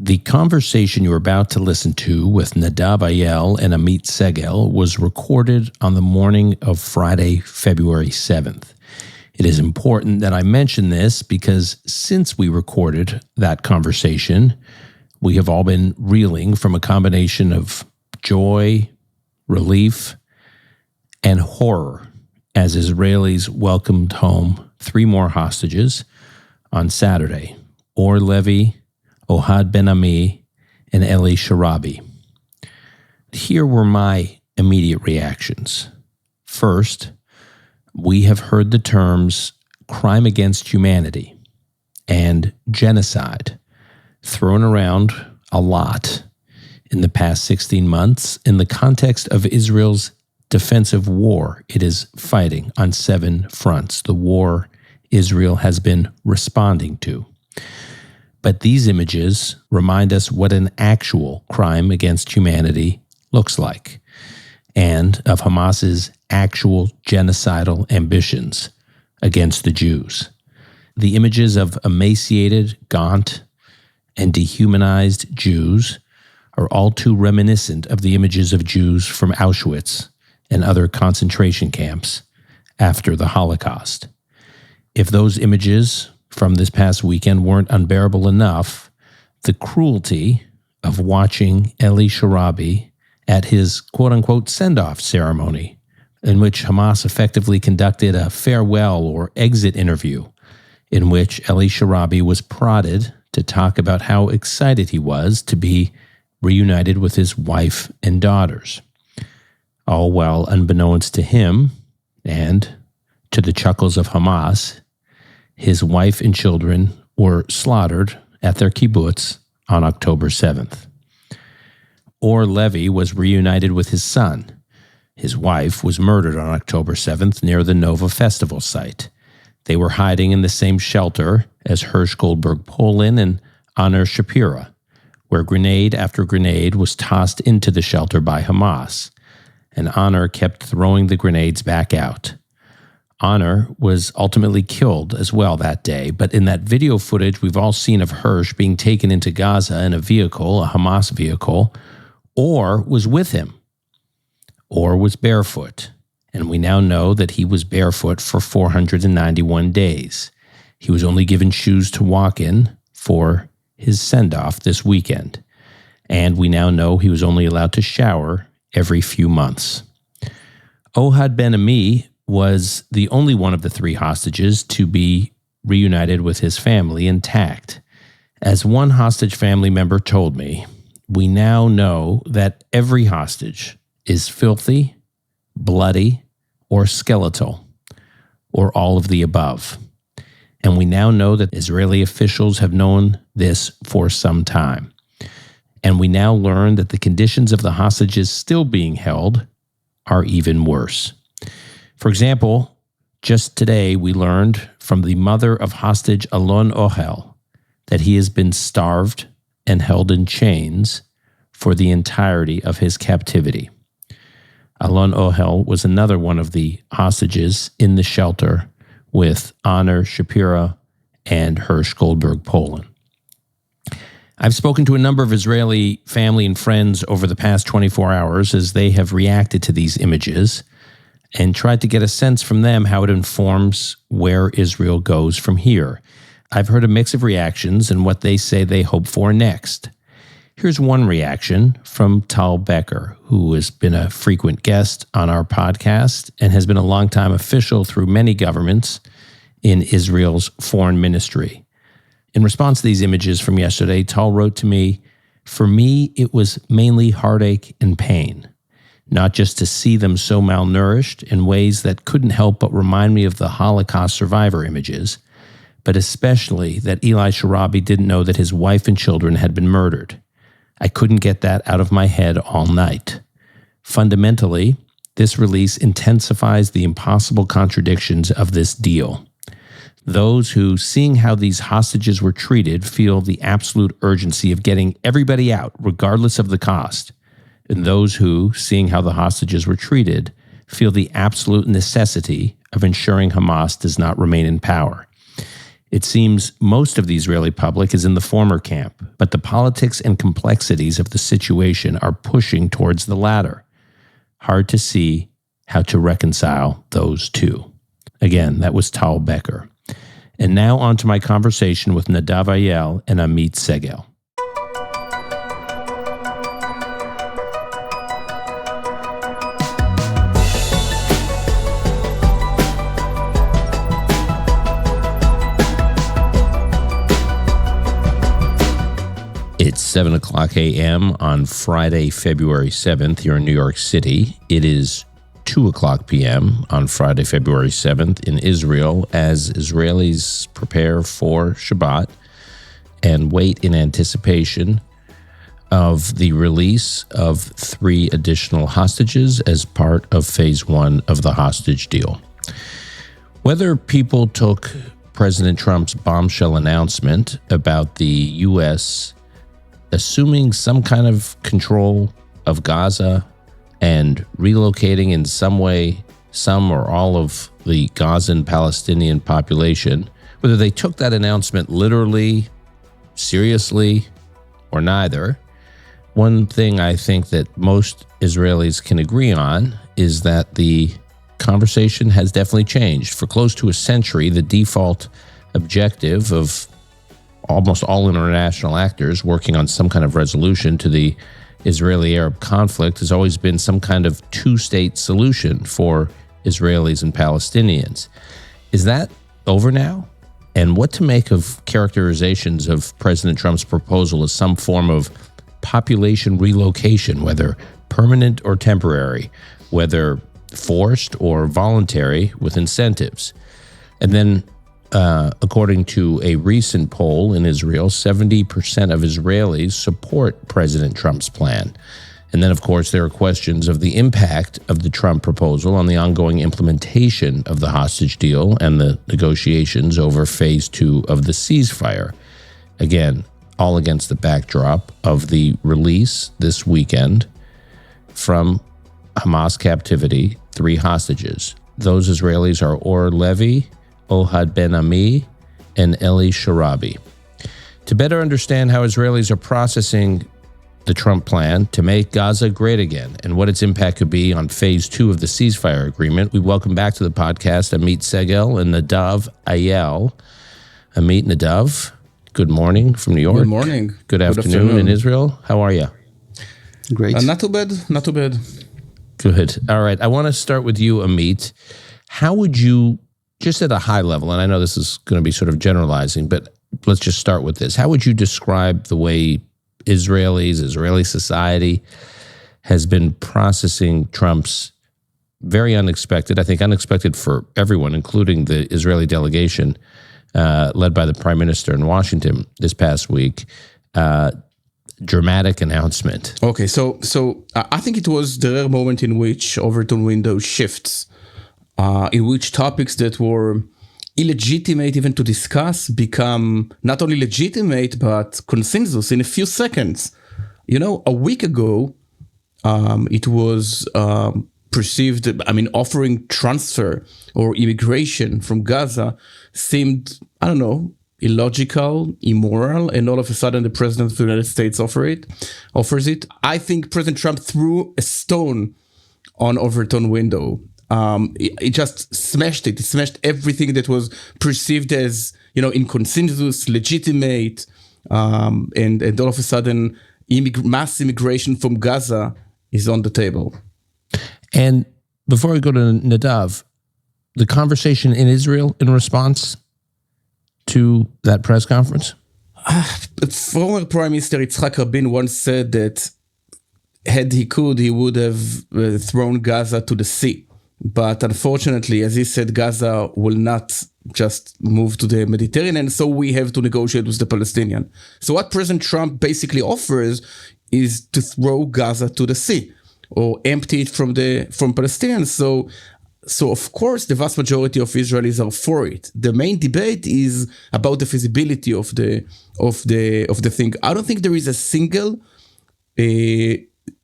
The conversation you're about to listen to with Nadav Eyal and Amit Segal was recorded on the morning of Friday, February 7th. It is important that I mention this because since we recorded that conversation, we have all been reeling from a combination of joy, relief, and horror as Israelis welcomed home 3 more hostages on Saturday, Or Levy, Ohad Ben-Ami, and Eli Sharabi. Here were my immediate reactions. First, we have heard the terms crime against humanity and genocide thrown around a lot in the past 16 months in the context of Israel's defensive war it is fighting on 7 fronts, the war Israel has been responding to. But these images remind us what an actual crime against humanity looks like, and of Hamas's actual genocidal ambitions against the Jews. The images of emaciated, gaunt, and dehumanized Jews are all too reminiscent of the images of Jews from Auschwitz and other concentration camps after the Holocaust. If those images from this past weekend weren't unbearable enough, the cruelty of watching Eli Sharabi at his quote-unquote send-off ceremony, in which Hamas effectively conducted a farewell or exit interview, in which Eli Sharabi was prodded to talk about how excited he was to be reunited with his wife and daughters. All while, unbeknownst to him and to the chuckles of Hamas, his wife and children were slaughtered at their kibbutz on October 7th. Or Levy was reunited with his son. His wife was murdered on October 7th near the Nova Festival site. They were hiding in the same shelter as Hersh Goldberg Polin and Honor Shapira, where grenade after grenade was tossed into the shelter by Hamas, and Honor kept throwing the grenades back out. Honor was ultimately killed as well that day, but in that video footage we've all seen of Hersh being taken into Gaza in a vehicle, a Hamas vehicle, Or was with him. Or was barefoot, and we now know that he was barefoot for 491 days. He was only given shoes to walk in for his send-off this weekend, and we now know he was only allowed to shower every few months. Ohad Ben-Ami was the only one of the 3 hostages to be reunited with his family intact. As one hostage family member told me, we now know that every hostage is filthy, bloody, or skeletal, or all of the above. And we now know that Israeli officials have known this for some time. And we now learn that the conditions of the hostages still being held are even worse. For example, just today we learned from the mother of hostage Alon Ohel that he has been starved and held in chains for the entirety of his captivity. Alon Ohel was another one of the hostages in the shelter with Honor Shapira and Hersh Goldberg Polin. I've spoken to a number of Israeli family and friends over the past 24 hours as they have reacted to these images and tried to get a sense from them how it informs where Israel goes from here. I've heard a mix of reactions and what they say they hope for next. Here's one reaction from Tal Becker, who has been a frequent guest on our podcast and has been a longtime official through many governments in Israel's foreign ministry. In response to these images from yesterday, Tal wrote to me, "For me, it was mainly heartache and pain, not just to see them so malnourished in ways that couldn't help but remind me of the Holocaust survivor images, but especially that Eli Sharabi didn't know that his wife and children had been murdered. I couldn't get that out of my head all night. Fundamentally, this release intensifies the impossible contradictions of this deal. Those who, seeing how these hostages were treated, feel the absolute urgency of getting everybody out, regardless of the cost. And those who, seeing how the hostages were treated, feel the absolute necessity of ensuring Hamas does not remain in power. It seems most of the Israeli public is in the former camp, but the politics and complexities of the situation are pushing towards the latter. Hard to see how to reconcile those two. Again, that was Tal Becker. And now on to my conversation with Nadav Eyal and Amit Segal. It's 7 o'clock a.m. on Friday, February 7th here in New York City. It is 2 o'clock p.m. on Friday, February 7th in Israel as Israelis prepare for Shabbat and wait in anticipation of the release of 3 additional hostages as part of phase 1 of the hostage deal. Whether people took President Trump's bombshell announcement about the U.S. assuming some kind of control of Gaza and relocating in some way some or all of the Gazan Palestinian population, whether they took that announcement literally, seriously, or neither, one thing I think that most Israelis can agree on is that the conversation has definitely changed. For close to a century, the default objective of almost all international actors working on some kind of resolution to the Israeli-Arab conflict has always been some kind of two-state solution for Israelis and Palestinians. Is that over now? And what to make of characterizations of President Trump's proposal as some form of population relocation, whether permanent or temporary, whether forced or voluntary with incentives? And then according to a recent poll in Israel, 70% of Israelis support President Trump's plan. And then, of course, there are questions of the impact of the Trump proposal on the ongoing implementation of the hostage deal and the negotiations over phase 2 of the ceasefire. Again, all against the backdrop of the release this weekend from Hamas captivity, 3 hostages. Those Israelis are Or Levy, Ohad Ben Ami, and Eli Sharabi. To better understand how Israelis are processing the Trump plan to make Gaza great again and what its impact could be on phase 2 of the ceasefire agreement, we welcome back to the podcast Amit Segal and Nadav Eyal. Amit, Nadav, good morning from New York. Good morning. Good afternoon in Israel. How are you? Great. Not too bad. Good. All right. I want to start with you, Amit. How would you, just at a high level, and I know this is going to be sort of generalizing, but let's just start with this. How would you describe the way Israeli society has been processing Trump's very unexpected, I think unexpected for everyone, including the Israeli delegation led by the Prime Minister in Washington this past week, dramatic announcement? Okay, so I think it was the rare moment in which Overton window shifts, in which topics that were illegitimate even to discuss become not only legitimate, but consensus in a few seconds. You know, a week ago, it was perceived, offering transfer or immigration from Gaza seemed, illogical, immoral, and all of a sudden the President of the United States offers it. I think President Trump threw a stone on Overton window. It just smashed it. It smashed everything that was perceived as, in consensus, legitimate, and all of a sudden, mass immigration from Gaza is on the table. And before we go to Nadav, the conversation in Israel in response to that press conference? Former Prime Minister Yitzhak Rabin once said that had he could, he would have thrown Gaza to the sea. But unfortunately, as he said, Gaza will not just move to the Mediterranean, so we have to negotiate with the Palestinians. So what President Trump basically offers is to throw Gaza to the sea or empty it from Palestinians. So of course, the vast majority of Israelis are for it. The main debate is about the feasibility of the thing. I don't think there is a single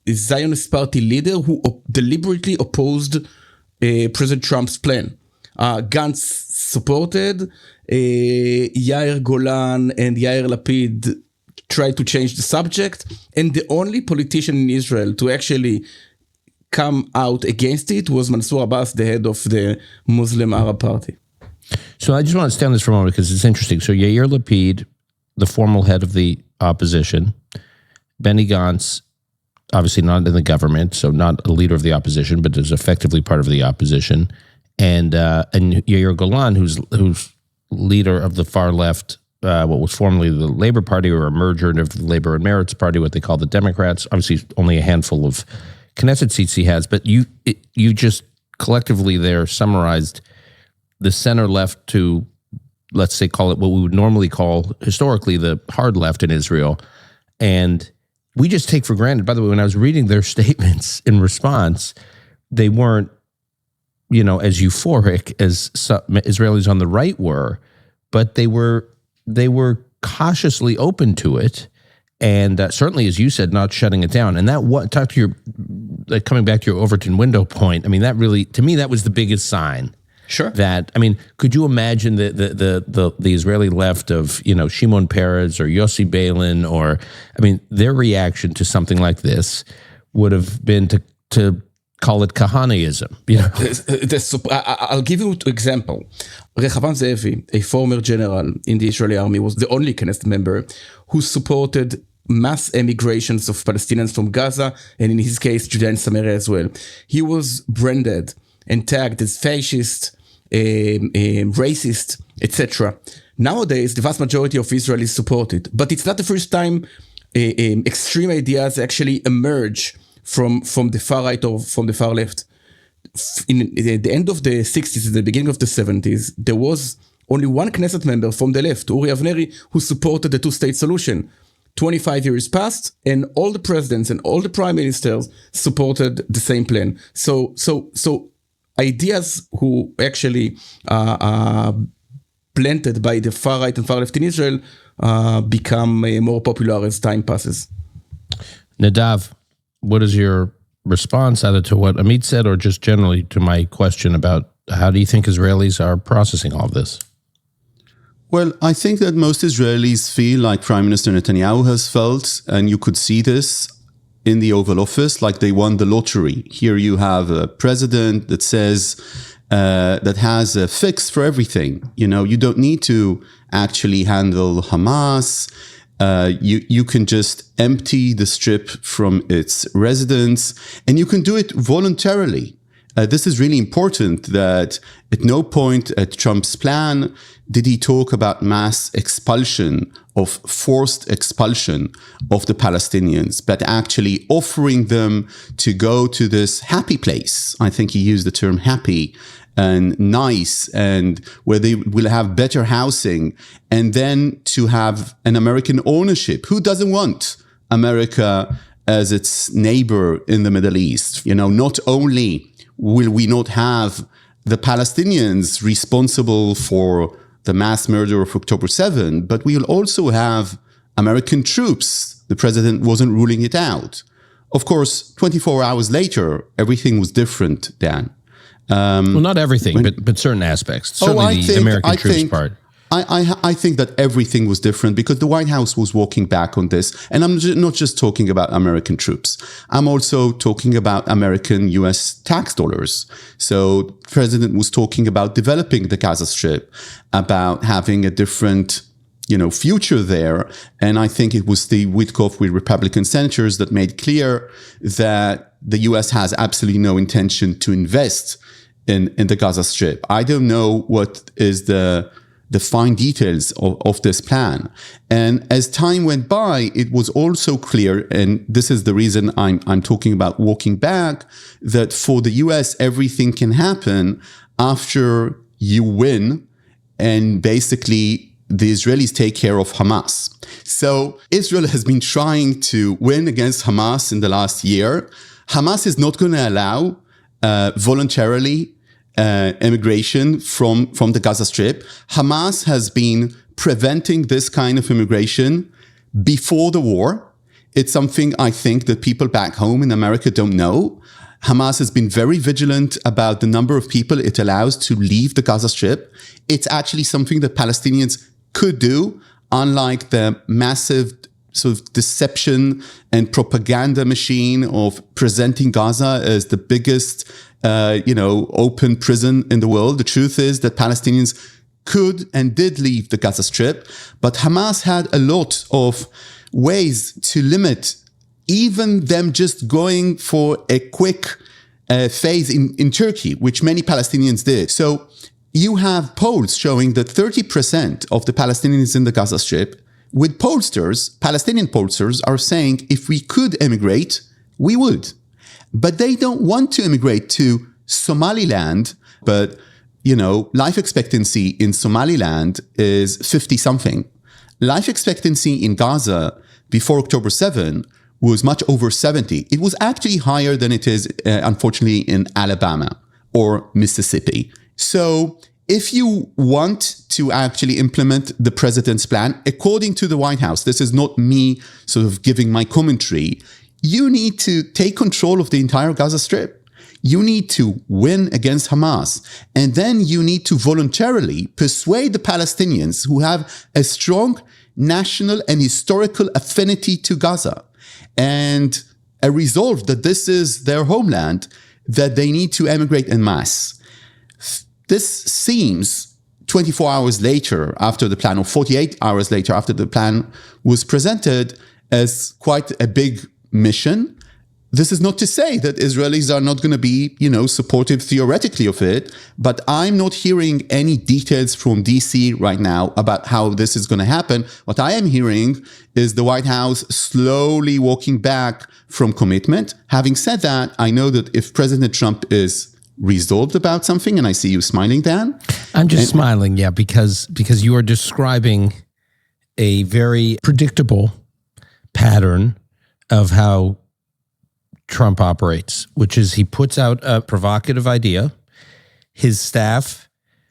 Zionist party leader who deliberately opposed President Trump's plan. Gantz supported. Yair Golan and Yair Lapid tried to change the subject. And the only politician in Israel to actually come out against it was Mansour Abbas, the head of the Muslim Arab Party. So I just want to stay on this for a moment because it's interesting. So Yair Lapid, the formal head of the opposition, Benny Gantz, obviously not in the government, so not a leader of the opposition, but is effectively part of the opposition, and Yair Golan, who's leader of the far left, what was formerly the Labor Party, or a merger of the Labor and Merits Party, what they call the Democrats. Obviously, only a handful of Knesset seats he has, but you just collectively there summarized the center left to, let's say, call it what we would normally call historically the hard left in Israel, and we just take for granted. By the way, when I was reading their statements in response, they weren't, as euphoric as some Israelis on the right were, but they were cautiously open to it, and certainly, as you said, not shutting it down. And talk to your, coming back to your Overton window point. I mean, that really, to me, that was the biggest sign. Sure. That, I mean, could you imagine the Israeli left of, Shimon Peres or Yossi Beilin, or, I mean, their reaction to something like this would have been to call it Kahanaism. I'll give you an example. Rehavam Ze'evi, a former general in the Israeli army, was the only Knesset member who supported mass emigrations of Palestinians from Gaza, and in his case, Judea and Samaria as well. He was branded and tagged as fascist, racist, etc. Nowadays, the vast majority of Israelis support it, but it's not the first time extreme ideas actually emerge from the far right or from the far left. In the end of the 60s and the beginning of the 70s, there was only one Knesset member from the left, Uri Avneri, who supported the two-state solution. 25 years passed, and all the presidents and all the prime ministers supported the same plan. So ideas who actually are planted by the far right and far left in Israel become more popular as time passes. Nadav, what is your response either to what Amit said or just generally to my question about how do you think Israelis are processing all of this? Well, I think that most Israelis feel like Prime Minister Netanyahu has felt, and you could see this in the Oval Office, like they won the lottery. Here you have a president that says, that has a fix for everything. You don't need to actually handle Hamas. You can just empty the strip from its residents, and you can do it voluntarily. This is really important, that at no point at Trump's plan did he talk about mass expulsion, of forced expulsion of the Palestinians, but actually offering them to go to this happy place. I think he used the term happy and nice, and where they will have better housing, and then to have an American ownership. Who doesn't want America as its neighbor in the Middle East? Not only will we not have the Palestinians responsible for the mass murder of October 7, but we'll also have American troops. The president wasn't ruling it out. Of course, 24 hours later, everything was different, Dan. Well, not everything, but certain aspects. Certainly the American troops part. I think that everything was different because the White House was walking back on this. And I'm not just talking about American troops. I'm also talking about American US tax dollars. So the president was talking about developing the Gaza Strip, about having a different future there. And I think it was Steve Witkoff with Republican senators that made clear that the US has absolutely no intention to invest in the Gaza Strip. I don't know what is the fine details of this plan. And as time went by, it was also clear, and this is the reason I'm talking about walking back, that for the US, everything can happen after you win, and basically the Israelis take care of Hamas. So Israel has been trying to win against Hamas in the last year. Hamas is not going to allow voluntarily immigration from the Gaza Strip. Hamas has been preventing this kind of immigration before the war. It's something I think that people back home in America don't know. Hamas has been very vigilant about the number of people it allows to leave the Gaza Strip. It's actually something that Palestinians could do, unlike the massive sort of deception and propaganda machine of presenting Gaza as the biggest, open prison in the world. The truth is that Palestinians could and did leave the Gaza Strip, but Hamas had a lot of ways to limit even them just going for a quick phase in Turkey, which many Palestinians did. So you have polls showing that 30% of the Palestinians in the Gaza Strip, with pollsters, Palestinian pollsters, are saying if we could emigrate, we would. But they don't want to immigrate to Somaliland, but life expectancy in Somaliland is 50-something. Life expectancy in Gaza before October 7 was much over 70. It was actually higher than it is, unfortunately, in Alabama or Mississippi. So if you want to actually implement the president's plan, according to the White House, this is not me sort of giving my commentary, you need to take control of the entire Gaza Strip. You need to win against Hamas. And then you need to voluntarily persuade the Palestinians who have a strong national and historical affinity to Gaza and a resolve that this is their homeland, that they need to emigrate en masse. This seems 24 hours later after the plan, or 48 hours later after the plan was presented, as quite a big mission. This is not to say that Israelis are not going to be, supportive theoretically of it, but I'm not hearing any details from DC right now about how this is going to happen. What I am hearing is the White House slowly walking back from commitment. Having said that, I know that if President Trump is resolved about something, and I see you smiling, Dan. I'm just smiling, yeah, because you are describing a very predictable pattern of how Trump operates, which is he puts out a provocative idea. His staff,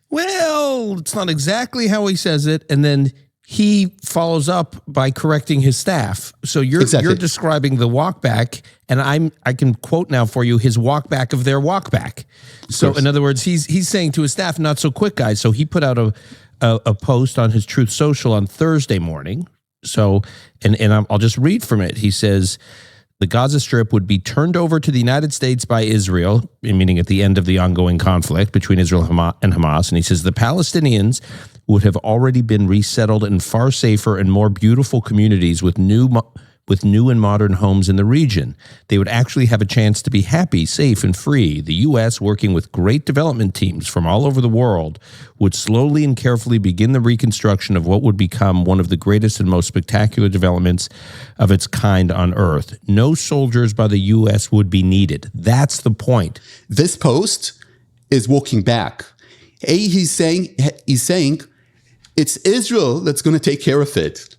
well, it's not exactly how he says it, and then he follows up by correcting his staff. So you're describing the walk back, and I can quote now for you his walk back of their walk back. So in other words, he's saying to his staff, not so quick, guys. So he put out a post on his Truth Social on Thursday morning. So and I'll just read from it. He says, the Gaza Strip would be turned over to the United States by Israel, meaning at the end of the ongoing conflict between Israel and Hamas. And he says the Palestinians would have already been resettled in far safer and more beautiful communities with new and modern homes in the region. They would actually have a chance to be happy, safe, and free. The U.S., working with great development teams from all over the world, would slowly and carefully begin the reconstruction of what would become one of the greatest and most spectacular developments of its kind on Earth. No soldiers by the U.S. would be needed. That's the point. This post is walking back. He's saying it's Israel that's going to take care of it.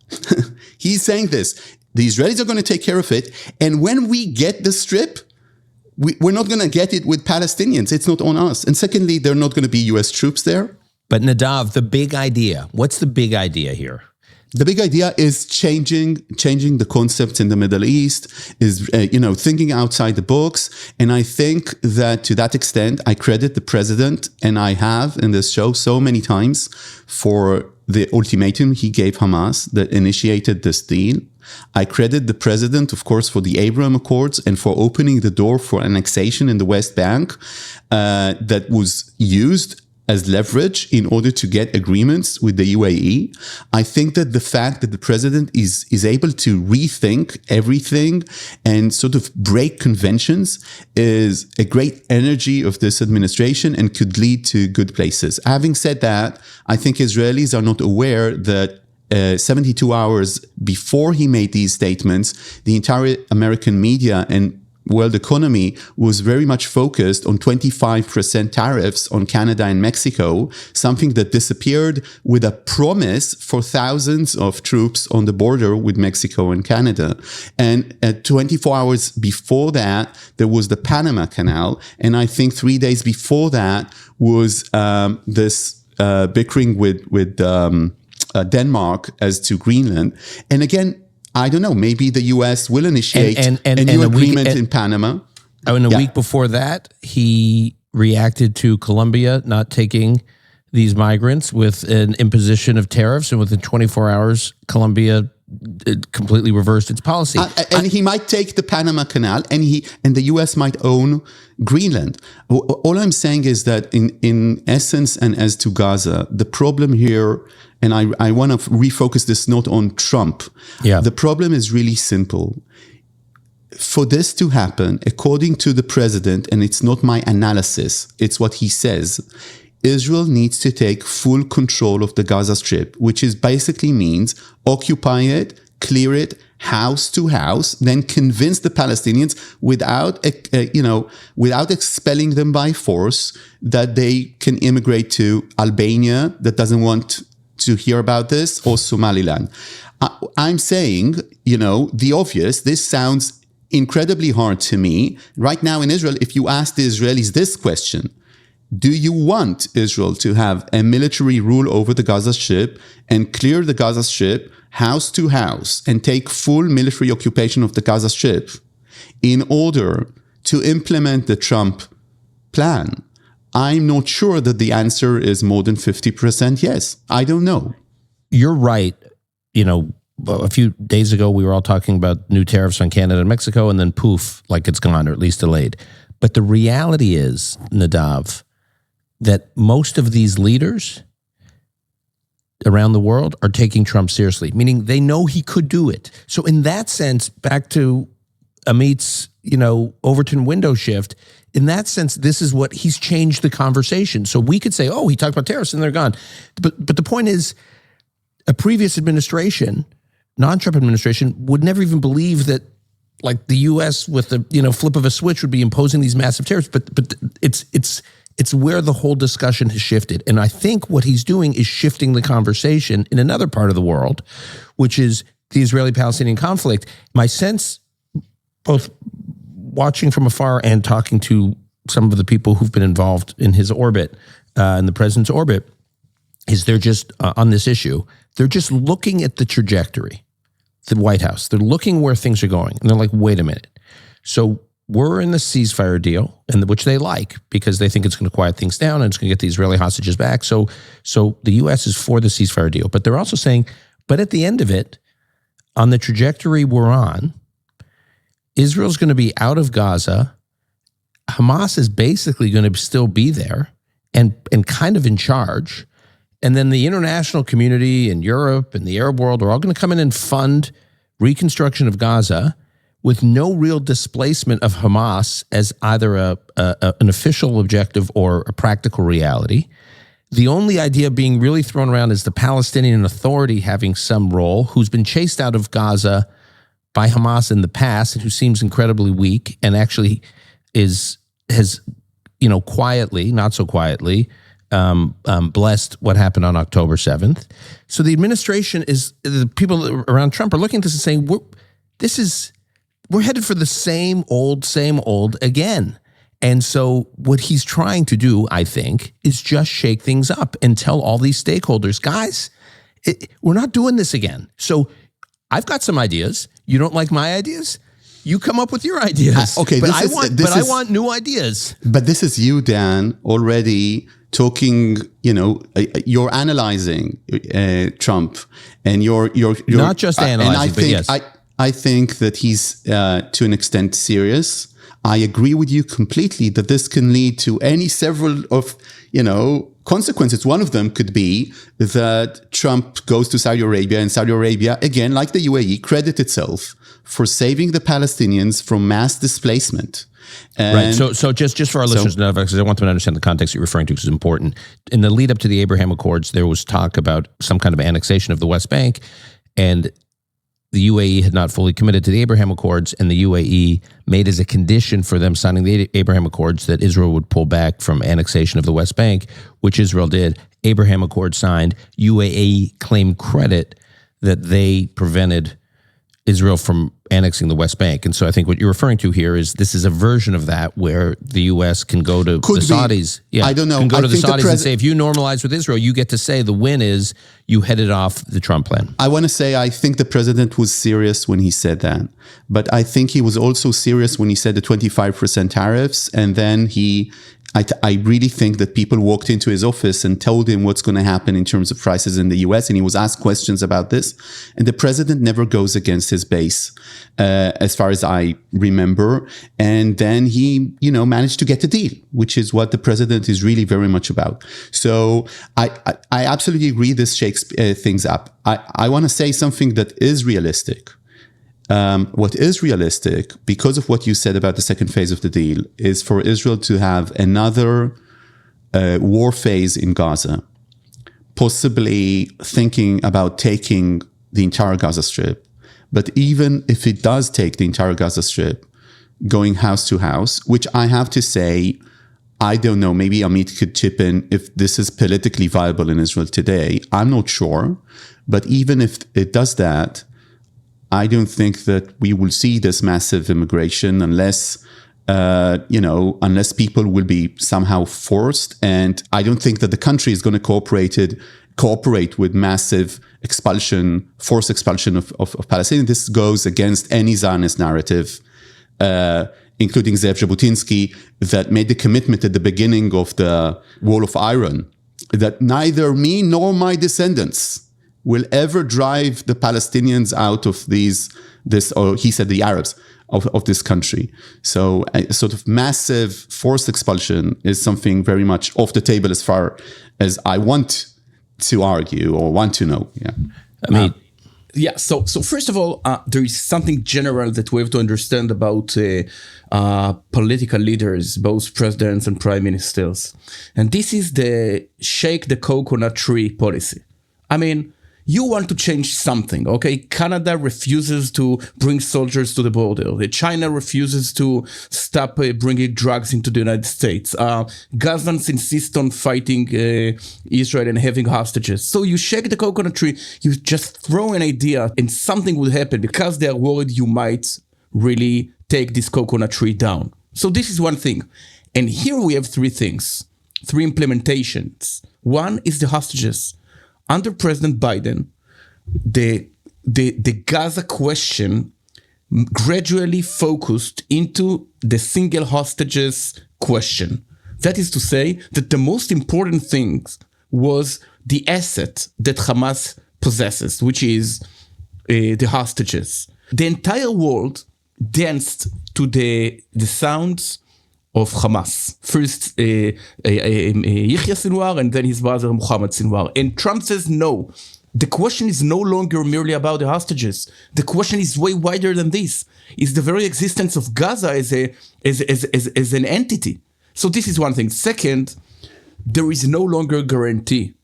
He's saying this. The Israelis are going to take care of it. And when we get the strip, we're not going to get it with Palestinians. It's not on us. And secondly, there are not going to be U.S. troops there. But Nadav, the big idea, what's the big idea here? The big idea is changing the concepts in the Middle East, is, thinking outside the box. And I think that to that extent, I credit the president, and I have in this show so many times, for the ultimatum he gave Hamas that initiated this deal. I credit the president, of course, for the Abraham Accords and for opening the door for annexation in the West Bank that was used as leverage in order to get agreements with the UAE. I think that the fact that the president is able to rethink everything and sort of break conventions is a great energy of this administration and could lead to good places. Having said that, I think Israelis are not aware that 72 hours before he made these statements, the entire American media and world economy was very much focused on 25% tariffs on Canada and Mexico, something that disappeared with a promise for thousands of troops on the border with Mexico and Canada. And 24 hours before that, there was the Panama Canal. And I think 3 days before that was this bickering with Denmark as to Greenland. And again, I don't know, maybe the U.S. will initiate a new agreement in Panama. in the week before that, he reacted to Colombia not taking these migrants with an imposition of tariffs, and within 24 hours, Colombia completely reversed its policy. And he might take the Panama Canal, and the U.S. might own Greenland. All I'm saying is that in essence, and as to Gaza, the problem here, and I want to refocus this not on Trump. Yeah. The problem is really simple. For this to happen, according to the president, and it's not my analysis, it's what he says, Israel needs to take full control of the Gaza Strip, which is basically means occupy it, clear it, house to house, then convince the Palestinians without expelling them by force that they can immigrate to Albania that doesn't want to hear about this, or Somaliland. I'm saying, the obvious, this sounds incredibly hard to me. Right now in Israel, if you ask the Israelis this question, do you want Israel to have a military rule over the Gaza Strip and clear the Gaza Strip house to house and take full military occupation of the Gaza Strip in order to implement the Trump plan? I'm not sure that the answer is more than 50% yes. I don't know. You're right. A few days ago, we were all talking about new tariffs on Canada and Mexico, and then poof, like it's gone, or at least delayed. But the reality is, Nadav, that most of these leaders around the world are taking Trump seriously, meaning they know he could do it. So in that sense, back to Amit's, Overton window shift, in that sense, this is what he's changed the conversation. So we could say, oh, he talked about tariffs and they're gone. But the point is, a previous administration, non-Trump administration, would never even believe that, like, the U.S. with the flip of a switch would be imposing these massive tariffs. But it's where the whole discussion has shifted, and I think what he's doing is shifting the conversation in another part of the world, which is the Israeli-Palestinian conflict. My sense, both watching from afar and talking to some of the people who've been involved in his orbit, in the president's orbit, is they're just on this issue. They're just looking at the trajectory. The White House, they're looking where things are going, and they're like, wait a minute. So we're in the ceasefire deal, which they like because they think it's going to quiet things down and it's going to get the Israeli hostages back. So the U.S. is for the ceasefire deal, but they're also saying, but at the end of it, on the trajectory we're on, Israel's going to be out of Gaza. Hamas is basically going to still be there and kind of in charge. And then the international community and Europe and the Arab world are all going to come in and fund reconstruction of Gaza with no real displacement of Hamas as either an official objective or a practical reality. The only idea being really thrown around is the Palestinian Authority having some role, who's been chased out of Gaza by Hamas in the past and who seems incredibly weak and actually has quietly, not so quietly, blessed what happened on October 7th. So the administration the people around Trump are looking at this and saying, we're headed for the same old again. And so what he's trying to do, I think, is just shake things up and tell all these stakeholders, guys, we're not doing this again. So I've got some ideas. You don't like my ideas? You come up with your ideas. Okay, but I want new ideas. But this is you, Dan, already talking. You're analyzing Trump, and you're not just analyzing. But yes, I think that he's to an extent serious. I agree with you completely that this can lead to several of consequences. One of them could be that Trump goes to Saudi Arabia, and Saudi Arabia, again, like the UAE, credit itself for saving the Palestinians from mass displacement. Right. So just for our listeners, because I want them to understand the context you're referring to, because it's important. In the lead up to the Abraham Accords, there was talk about some kind of annexation of the West Bank, and the UAE had not fully committed to the Abraham Accords, and the UAE made as a condition for them signing the Abraham Accords that Israel would pull back from annexation of the West Bank, which Israel did. Abraham Accords signed. UAE claimed credit that they prevented Israel from annexing the West Bank. And so I think what you're referring to here is this is a version of that where the U.S. can go to the Saudis. I don't know. Can go to the Saudis and say, if you normalize with Israel, you get to say the win is you headed off the Trump plan. I want to say I think the president was serious when he said that. But I think he was also serious when he said the 25% tariffs. And then I really think that people walked into his office and told him what's going to happen in terms of prices in the US. And he was asked questions about this. And the president never goes against his base, as far as I remember. And then he, managed to get a deal, which is what the president is really very much about. So I absolutely agree this shakes things up. I want to say something that is realistic. What is realistic, because of what you said about the second phase of the deal, is for Israel to have another war phase in Gaza, possibly thinking about taking the entire Gaza Strip. But even if it does take the entire Gaza Strip, going house to house, which I have to say, I don't know, maybe Amit could chip in if this is politically viable in Israel today. I'm not sure. But even if it does that, I don't think that we will see this massive immigration unless people will be somehow forced. And I don't think that the country is going to cooperate with massive forced expulsion of Palestinians. This goes against any Zionist narrative, including Zev Jabotinsky, that made the commitment at the beginning of the Wall of Iron that neither me nor my descendants will ever drive the Palestinians out of he said the Arabs, of this country. So a sort of massive forced expulsion is something very much off the table as far as I want to argue or want to know. Yeah. I mean, So first of all, there is something general that we have to understand about political leaders, both presidents and prime ministers. And this is the shake the coconut tree policy. I mean, you want to change something, okay? Canada refuses to bring soldiers to the border. China refuses to stop bringing drugs into the United States. Gazans insist on fighting Israel and having hostages. So you shake the coconut tree, you just throw an idea and something will happen because they are worried you might really take this coconut tree down. So this is one thing. And here we have three things, three implementations. One is the hostages. Under President Biden, the Gaza question gradually focused into the single hostages question. That is to say that the most important thing was the asset that Hamas possesses, which is the hostages. The entire world danced to the sounds of Hamas. First, Yahya Sinwar, and then his brother Muhammad Sinwar. And Trump says, no, the question is no longer merely about the hostages. The question is way wider than this. It's the very existence of Gaza as an entity. So this is one thing. Second, there is no longer guarantee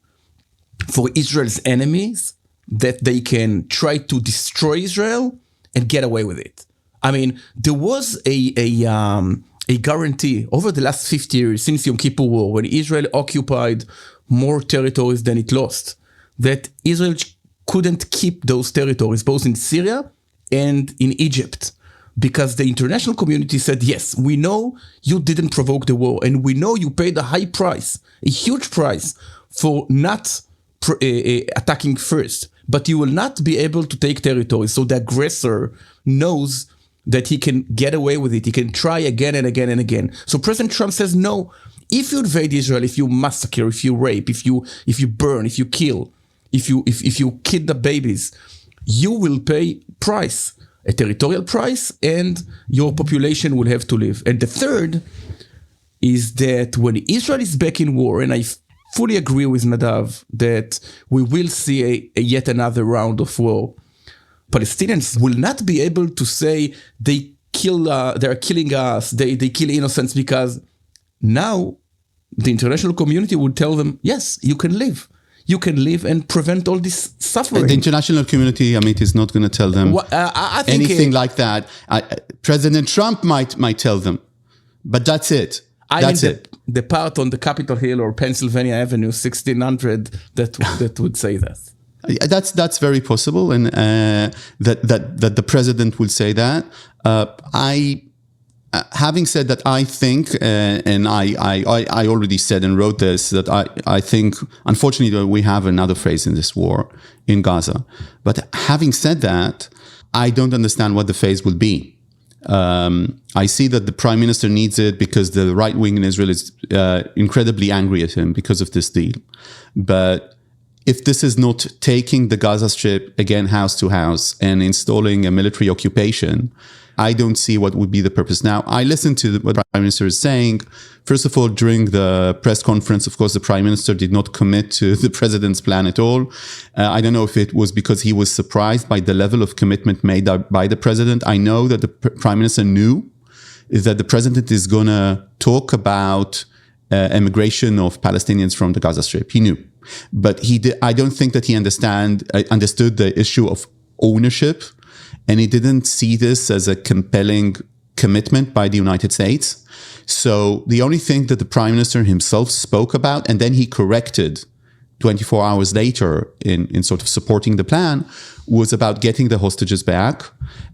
for Israel's enemies that they can try to destroy Israel and get away with it. I mean, there was a guarantee over the last 50 years since Yom Kippur War, when Israel occupied more territories than it lost, that Israel couldn't keep those territories, both in Syria and in Egypt, because the international community said, yes, we know you didn't provoke the war, and we know you paid a high price, a huge price, for not attacking first, but you will not be able to take territories. So the aggressor knows that he can get away with it. He can try again and again and again. So President Trump says, no, if you invade Israel, if you massacre, if you rape, if you burn, if you kill, if you kidnap babies, you will pay price, a territorial price, and your population will have to live. And the third is that when Israel is back in war, and I fully agree with Nadav that we will see a yet another round of war, Palestinians will not be able to say they are killing us, they kill innocents, because now the international community would tell them, yes, you can live. You can live and prevent all this suffering. The international community, Amit, is not going to tell them I think anything like that. President Trump might tell them, but that's it. That's it. The part on the Capitol Hill or Pennsylvania Avenue, 1600, that would say that. That's very possible, and that the president will say that. Having said that, I think, and I already said and wrote this, that I think, unfortunately, we have another phase in this war in Gaza. But having said that, I don't understand what the phase will be. I see that the prime minister needs it because the right wing in Israel is incredibly angry at him because of this deal. But if this is not taking the Gaza Strip again house to house and installing a military occupation, I don't see what would be the purpose. Now, I listened to what the Prime Minister is saying. First of all, during the press conference, of course, the Prime Minister did not commit to the President's plan at all. I don't know if it was because he was surprised by the level of commitment made by the President. I know that the Prime Minister knew that the President is going to talk about immigration of Palestinians from the Gaza Strip. He knew. But I don't think that he understood the issue of ownership. And he didn't see this as a compelling commitment by the United States. So the only thing that the Prime Minister himself spoke about, and then he corrected 24 hours later in sort of supporting the plan, was about getting the hostages back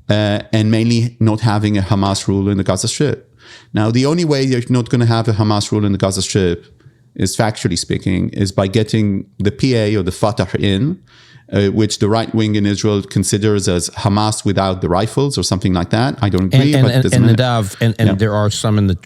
and mainly not having a Hamas rule in the Gaza Strip. Now, the only way you're not going to have a Hamas rule in the Gaza Strip is, factually speaking, is by getting the PA or the Fatah in, which the right wing in Israel considers as Hamas without the rifles or something like that. I don't agree. And Nadav, there are some in the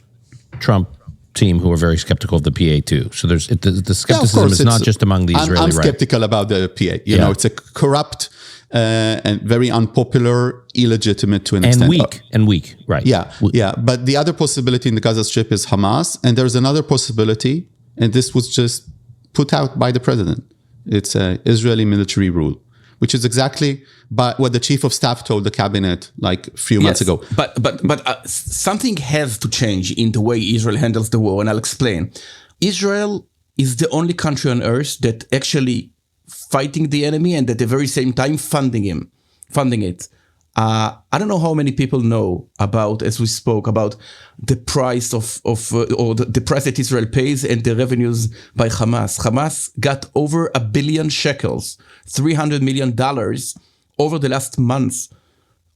Trump team who are very skeptical of the PA too. So there's the skepticism is not just among the Israeli right. I'm skeptical about the PA. You know, it's a corrupt and very unpopular, illegitimate to an extent. And weak, right. Yeah. But the other possibility in the Gaza Strip is Hamas. And there's another possibility, and this was just put out by the president. It's an Israeli military rule, which is exactly what the chief of staff told the cabinet like a few months ago. But something has to change in the way Israel handles the war, and I'll explain. Israel is the only country on earth that actually fighting the enemy and at the very same time funding it. I don't know how many people know about, as we spoke, about the price or the price that Israel pays and the revenues by Hamas. Hamas got over $1 billion shekels, $300 million over the last month,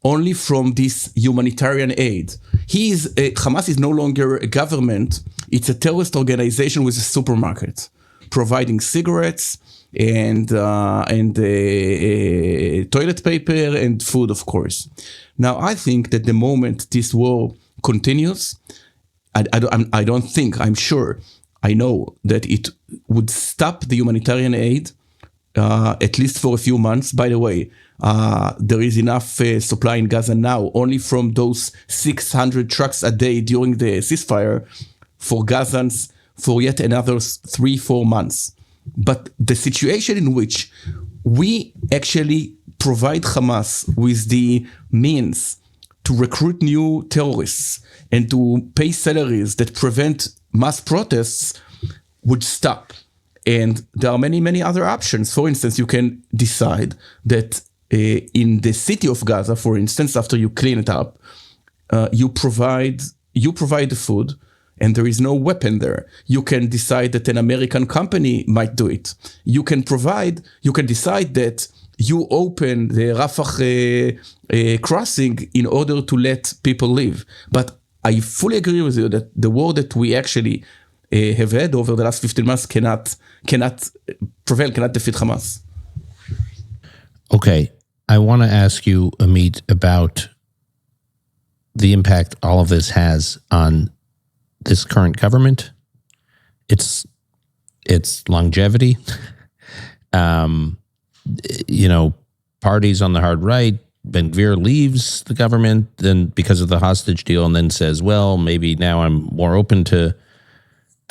only from this humanitarian aid. Hamas is no longer a government. It's a terrorist organization with a supermarket, providing cigarettes and toilet paper and food, of course. Now, I think that the moment this war continues, I'm sure, I know that it would stop the humanitarian aid, at least for a few months. By the way, there is enough supply in Gaza now, only from those 600 trucks a day during the ceasefire for Gazans for yet another 3-4 months. But the situation in which we actually provide Hamas with the means to recruit new terrorists and to pay salaries that prevent mass protests would stop. And there are many, many other options. For instance, you can decide that in the city of Gaza, for instance, after you clean it up, you provide the food, and there is no weapon there. You can decide that an American company might do it. You can decide that you open the Rafah crossing in order to let people live. But I fully agree with you that the war that we actually have had over the last 15 months cannot defeat Hamas. Okay. I want to ask you, Amit, about the impact all of this has on this current government, its longevity, parties on the hard right. Ben Gvir leaves the government then because of the hostage deal, and then says, "Well, maybe now I'm more open to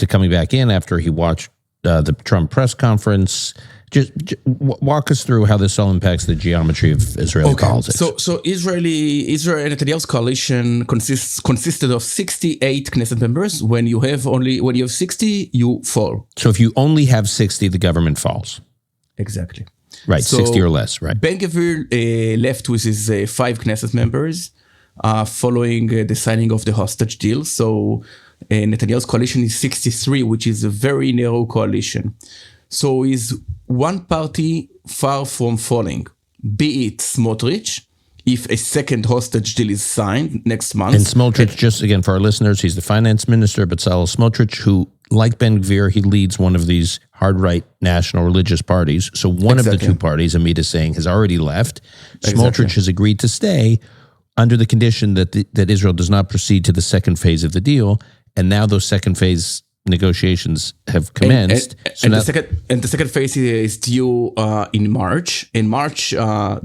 coming back in." After he watched the Trump press conference, just walk us through how this all impacts the geometry of Israeli politics. So Israel and Netanyahu's coalition consisted of 68 Knesset members. When you have 60, you fall. So if you only have 60, the government falls. Exactly. Right, so 60 or less, right. Ben Gvir left with his 5 Knesset members following the signing of the hostage deal. So Netanyahu's coalition is 63, which is a very narrow coalition. So is one party far from falling, be it Smotrich, if a second hostage deal is signed next month. And Smotrich, just again for our listeners, he's the finance minister, Bezalel Smotrich, who, like Ben Gvir, he leads one of these hard-right national religious parties. So one of the two parties, Amit is saying, has already left. Smotrich has agreed to stay under the condition that that Israel does not proceed to the second phase of the deal. And now those second phase negotiations have commenced. The second phase is due in March. In March, the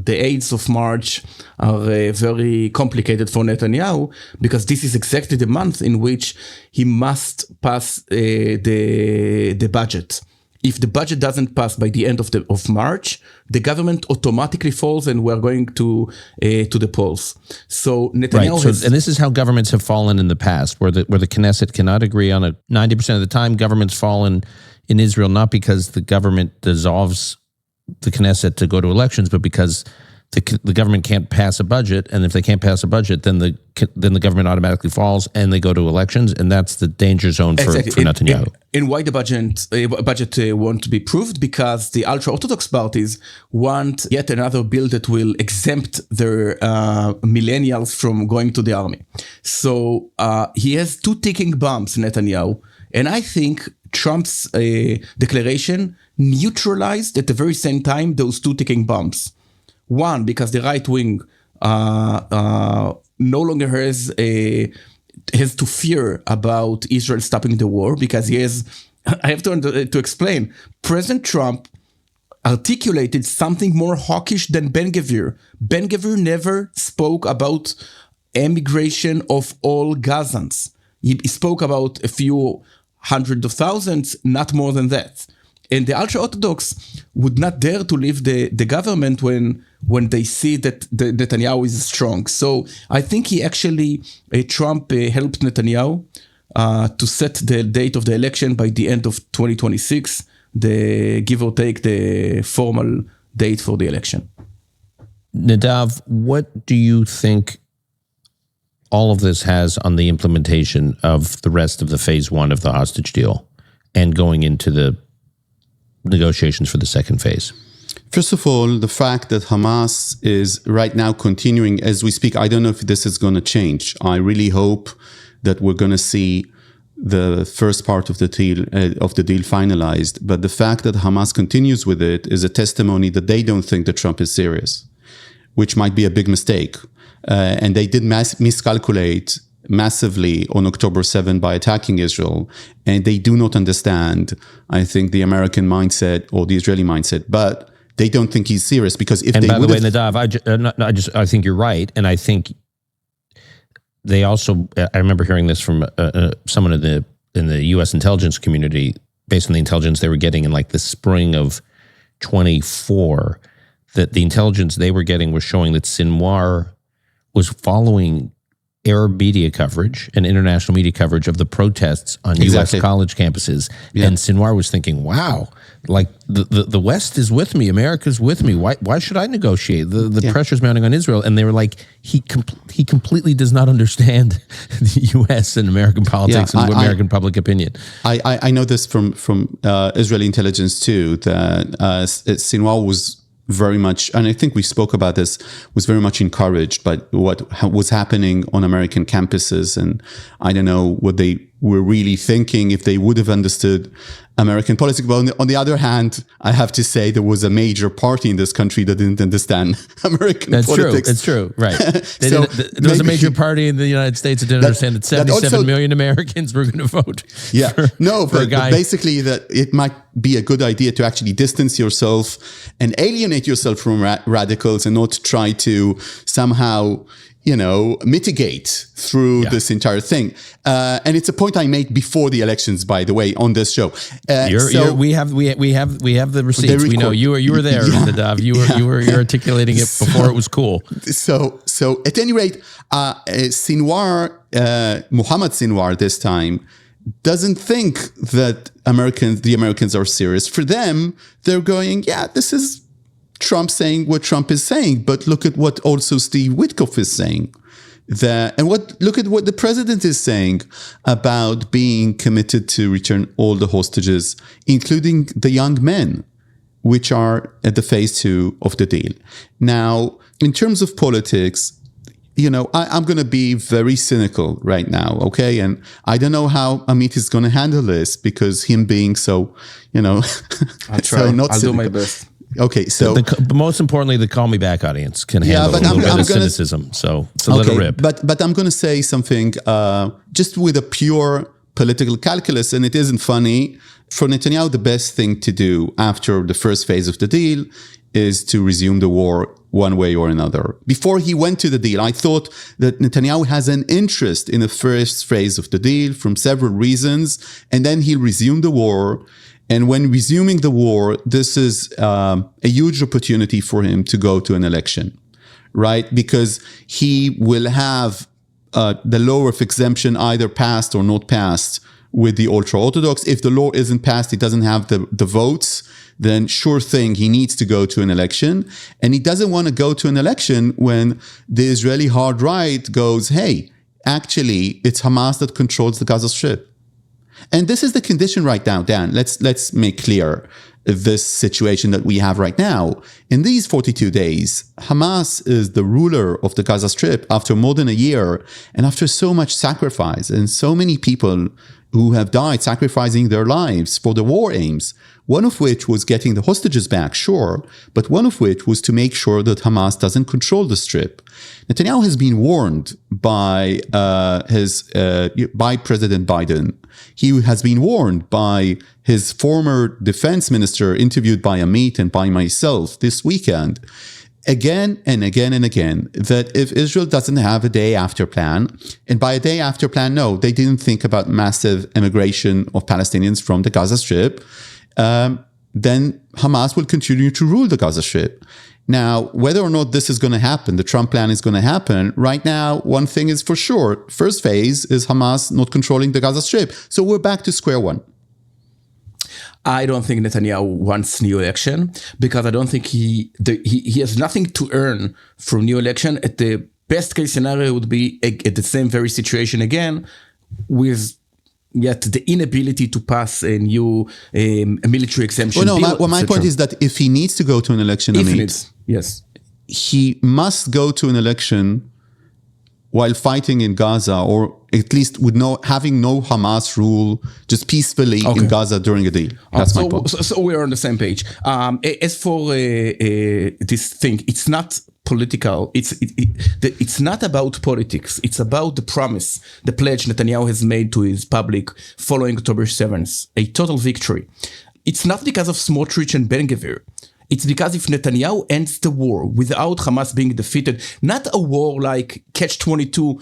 8th of March are very complicated for Netanyahu, because this is exactly the month in which he must pass the budget. If the budget doesn't pass by the end of March, the government automatically falls, and we're going to the polls. So Netanyahu and this is how governments have fallen in the past, where the Knesset cannot agree on 90% of the time. Governments fall in Israel not because the government dissolves the Knesset to go to elections, but because the government can't pass a budget, and if they can't pass a budget, then the government automatically falls, and they go to elections, and that's the danger zone for Netanyahu. And why the budget won't be approved? Because the ultra-Orthodox parties want yet another bill that will exempt their millennials from going to the army. So he has two ticking bombs, Netanyahu, and I think Trump's declaration neutralized at the very same time those two ticking bombs. One, because the right wing no longer has to fear about Israel stopping the war, because he has. I have to explain. President Trump articulated something more hawkish than Ben Gvir. Ben Gvir never spoke about emigration of all Gazans. He spoke about a few hundred of thousands, not more than that. And the ultra-Orthodox would not dare to leave the government when they see that the Netanyahu is strong. So I think Trump helped Netanyahu to set the date of the election by the end of 2026, give or take the formal date for the election. Nadav, what do you think all of this has on the implementation of the rest of the phase one of the hostage deal and going into the negotiations for the second phase? First of all, the fact that Hamas is right now continuing as we speak, I don't know if this is going to change. I really hope that we're going to see the first part of the deal finalized. But the fact that Hamas continues with it is a testimony that they don't think that Trump is serious, which might be a big mistake. And they did miscalculate massively on October 7 by attacking Israel. And they do not understand, I think, the American mindset or the Israeli mindset. But they don't think he's serious, because if they would. And by the way, Nadav, I think you're right. And I think they also, I remember hearing this from someone in the U.S. intelligence community, based on the intelligence they were getting in like the spring of 24, that the intelligence they were getting was showing that Sinwar was following Arab media coverage and international media coverage of the protests on U.S. college campuses. Yeah. And Sinwar was thinking, wow, like the West is with me. America's with me. Why should I negotiate? The pressure's mounting on Israel. And they were like, he completely does not understand the U.S. and American politics and American public opinion. I know this from Israeli intelligence too, that Sinwar was very much, and I think we spoke about this, was very much encouraged by what was happening on American campuses. And I don't know what they were really thinking if they would have understood American politics. But on the other hand, I have to say there was a major party in this country that didn't understand American politics. That's true. Right. There was a major party in the United States that didn't understand that 77 million Americans were going to vote. Yeah. But basically that it might be a good idea to actually distance yourself and alienate yourself from radicals and not try to somehow, mitigate through this entire thing. And it's a point I made before the elections, by the way, on this show. We have the receipts. We know you were there, Nadav. You were articulating it before it was cool. So at any rate, Sinwar, Mohammed Sinwar this time, doesn't think that the Americans are serious. For them, they're going, this is Trump saying what Trump is saying, but look at what also Steve Witkoff is saying. Look at what the president is saying about being committed to return all the hostages, including the young men, which are at the phase 2 of the deal. Now, in terms of politics, I'm going to be very cynical right now, okay? And I don't know how Amit is going to handle this, because him being so, I'll try. so not I'll cynical. do my best. Okay, so but most importantly, the Call Me Back audience can handle a little bit of cynicism. So let it rip. But I'm going to say something just with a pure political calculus, and it isn't funny. For Netanyahu, the best thing to do after the first phase of the deal is to resume the war one way or another. Before he went to the deal, I thought that Netanyahu has an interest in the first phase of the deal from several reasons, and then he'll resume the war. And when resuming the war, this is a huge opportunity for him to go to an election, right? Because he will have the law of exemption either passed or not passed with the ultra-Orthodox. If the law isn't passed, he doesn't have the votes, then sure thing, he needs to go to an election. And he doesn't want to go to an election when the Israeli hard right goes, hey, actually, it's Hamas that controls the Gaza Strip. And this is the condition right now, Dan. Let's make clear this situation that we have right now. In these 42 days, Hamas is the ruler of the Gaza Strip after more than a year, and after so much sacrifice and so many people who have died sacrificing their lives for the war aims, one of which was getting the hostages back, sure, but one of which was to make sure that Hamas doesn't control the Strip. Netanyahu has been warned by by President Biden. He has been warned by his former defense minister, interviewed by Amit and by myself this weekend, again and again and again, that if Israel doesn't have a day after plan, and by a day after plan, no, they didn't think about massive immigration of Palestinians from the Gaza Strip, then Hamas will continue to rule the Gaza Strip. Now, whether or not this is going to happen, the Trump plan is going to happen, right now, one thing is for sure. First phase is Hamas not controlling the Gaza Strip. So we're back to square one. I don't think Netanyahu wants new election, because I don't think he has nothing to earn from new election. At the best case scenario would be at the same very situation again, with yet the inability to pass a new military exemption deal. My point is that if he needs to go to an election, yes, he must go to an election while fighting in Gaza, or at least with having no Hamas rule, just peacefully in Gaza during a deal. That's my point. So we're on the same page. As for this thing, it's not political. It's not about politics. It's about the promise, the pledge Netanyahu has made to his public following October 7th, a total victory. It's not because of Smotrich and Ben-Gvir. It's because if Netanyahu ends the war without Hamas being defeated, not a war like Catch-22,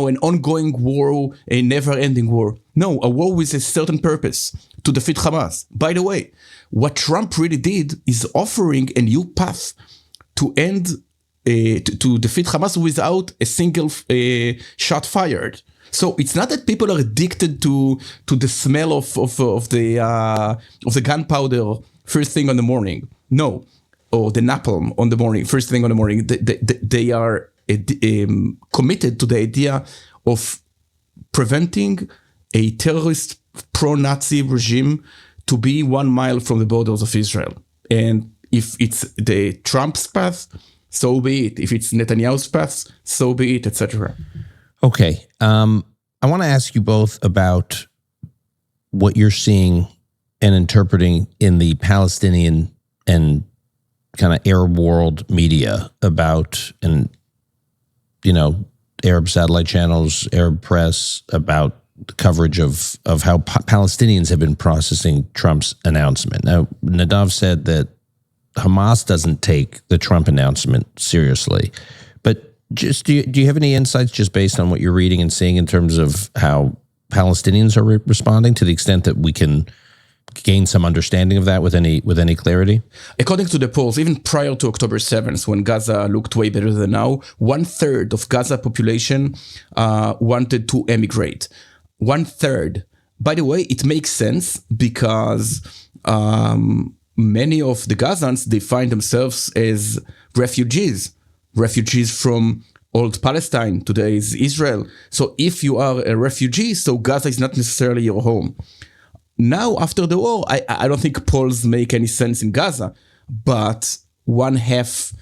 an ongoing war, a never-ending war. No, a war with a certain purpose, to defeat Hamas. By the way, what Trump really did is offering a new path to end, to defeat Hamas without a single shot fired. So it's not that people are addicted to the smell of the gunpowder first thing on the morning. No, or the napalm on the morning, first thing on the morning. They are committed to the idea of preventing a terrorist pro-Nazi regime to be 1 mile from the borders of Israel. And if it's the Trump's path, so be it. If it's Netanyahu's path, so be it, etc. Okay. I want to ask you both about what you're seeing and interpreting in the Palestinian and kind of Arab world media about, and Arab satellite channels, Arab press, about the coverage of how Palestinians have been processing Trump's announcement. Now, Nadav said that Hamas doesn't take the Trump announcement seriously, but just do you have any insights just based on what you're reading and seeing in terms of how Palestinians are responding, to the extent that we can gain some understanding of that with any clarity? According to the polls, even prior to October 7th, when Gaza looked way better than now, 1/3 of Gaza population wanted to emigrate. 1/3. By the way, it makes sense because many of the Gazans, they find themselves as refugees from old Palestine, today is Israel. So if you are a refugee, so Gaza is not necessarily your home. Now, after the war, I don't think polls make any sense in Gaza, but one half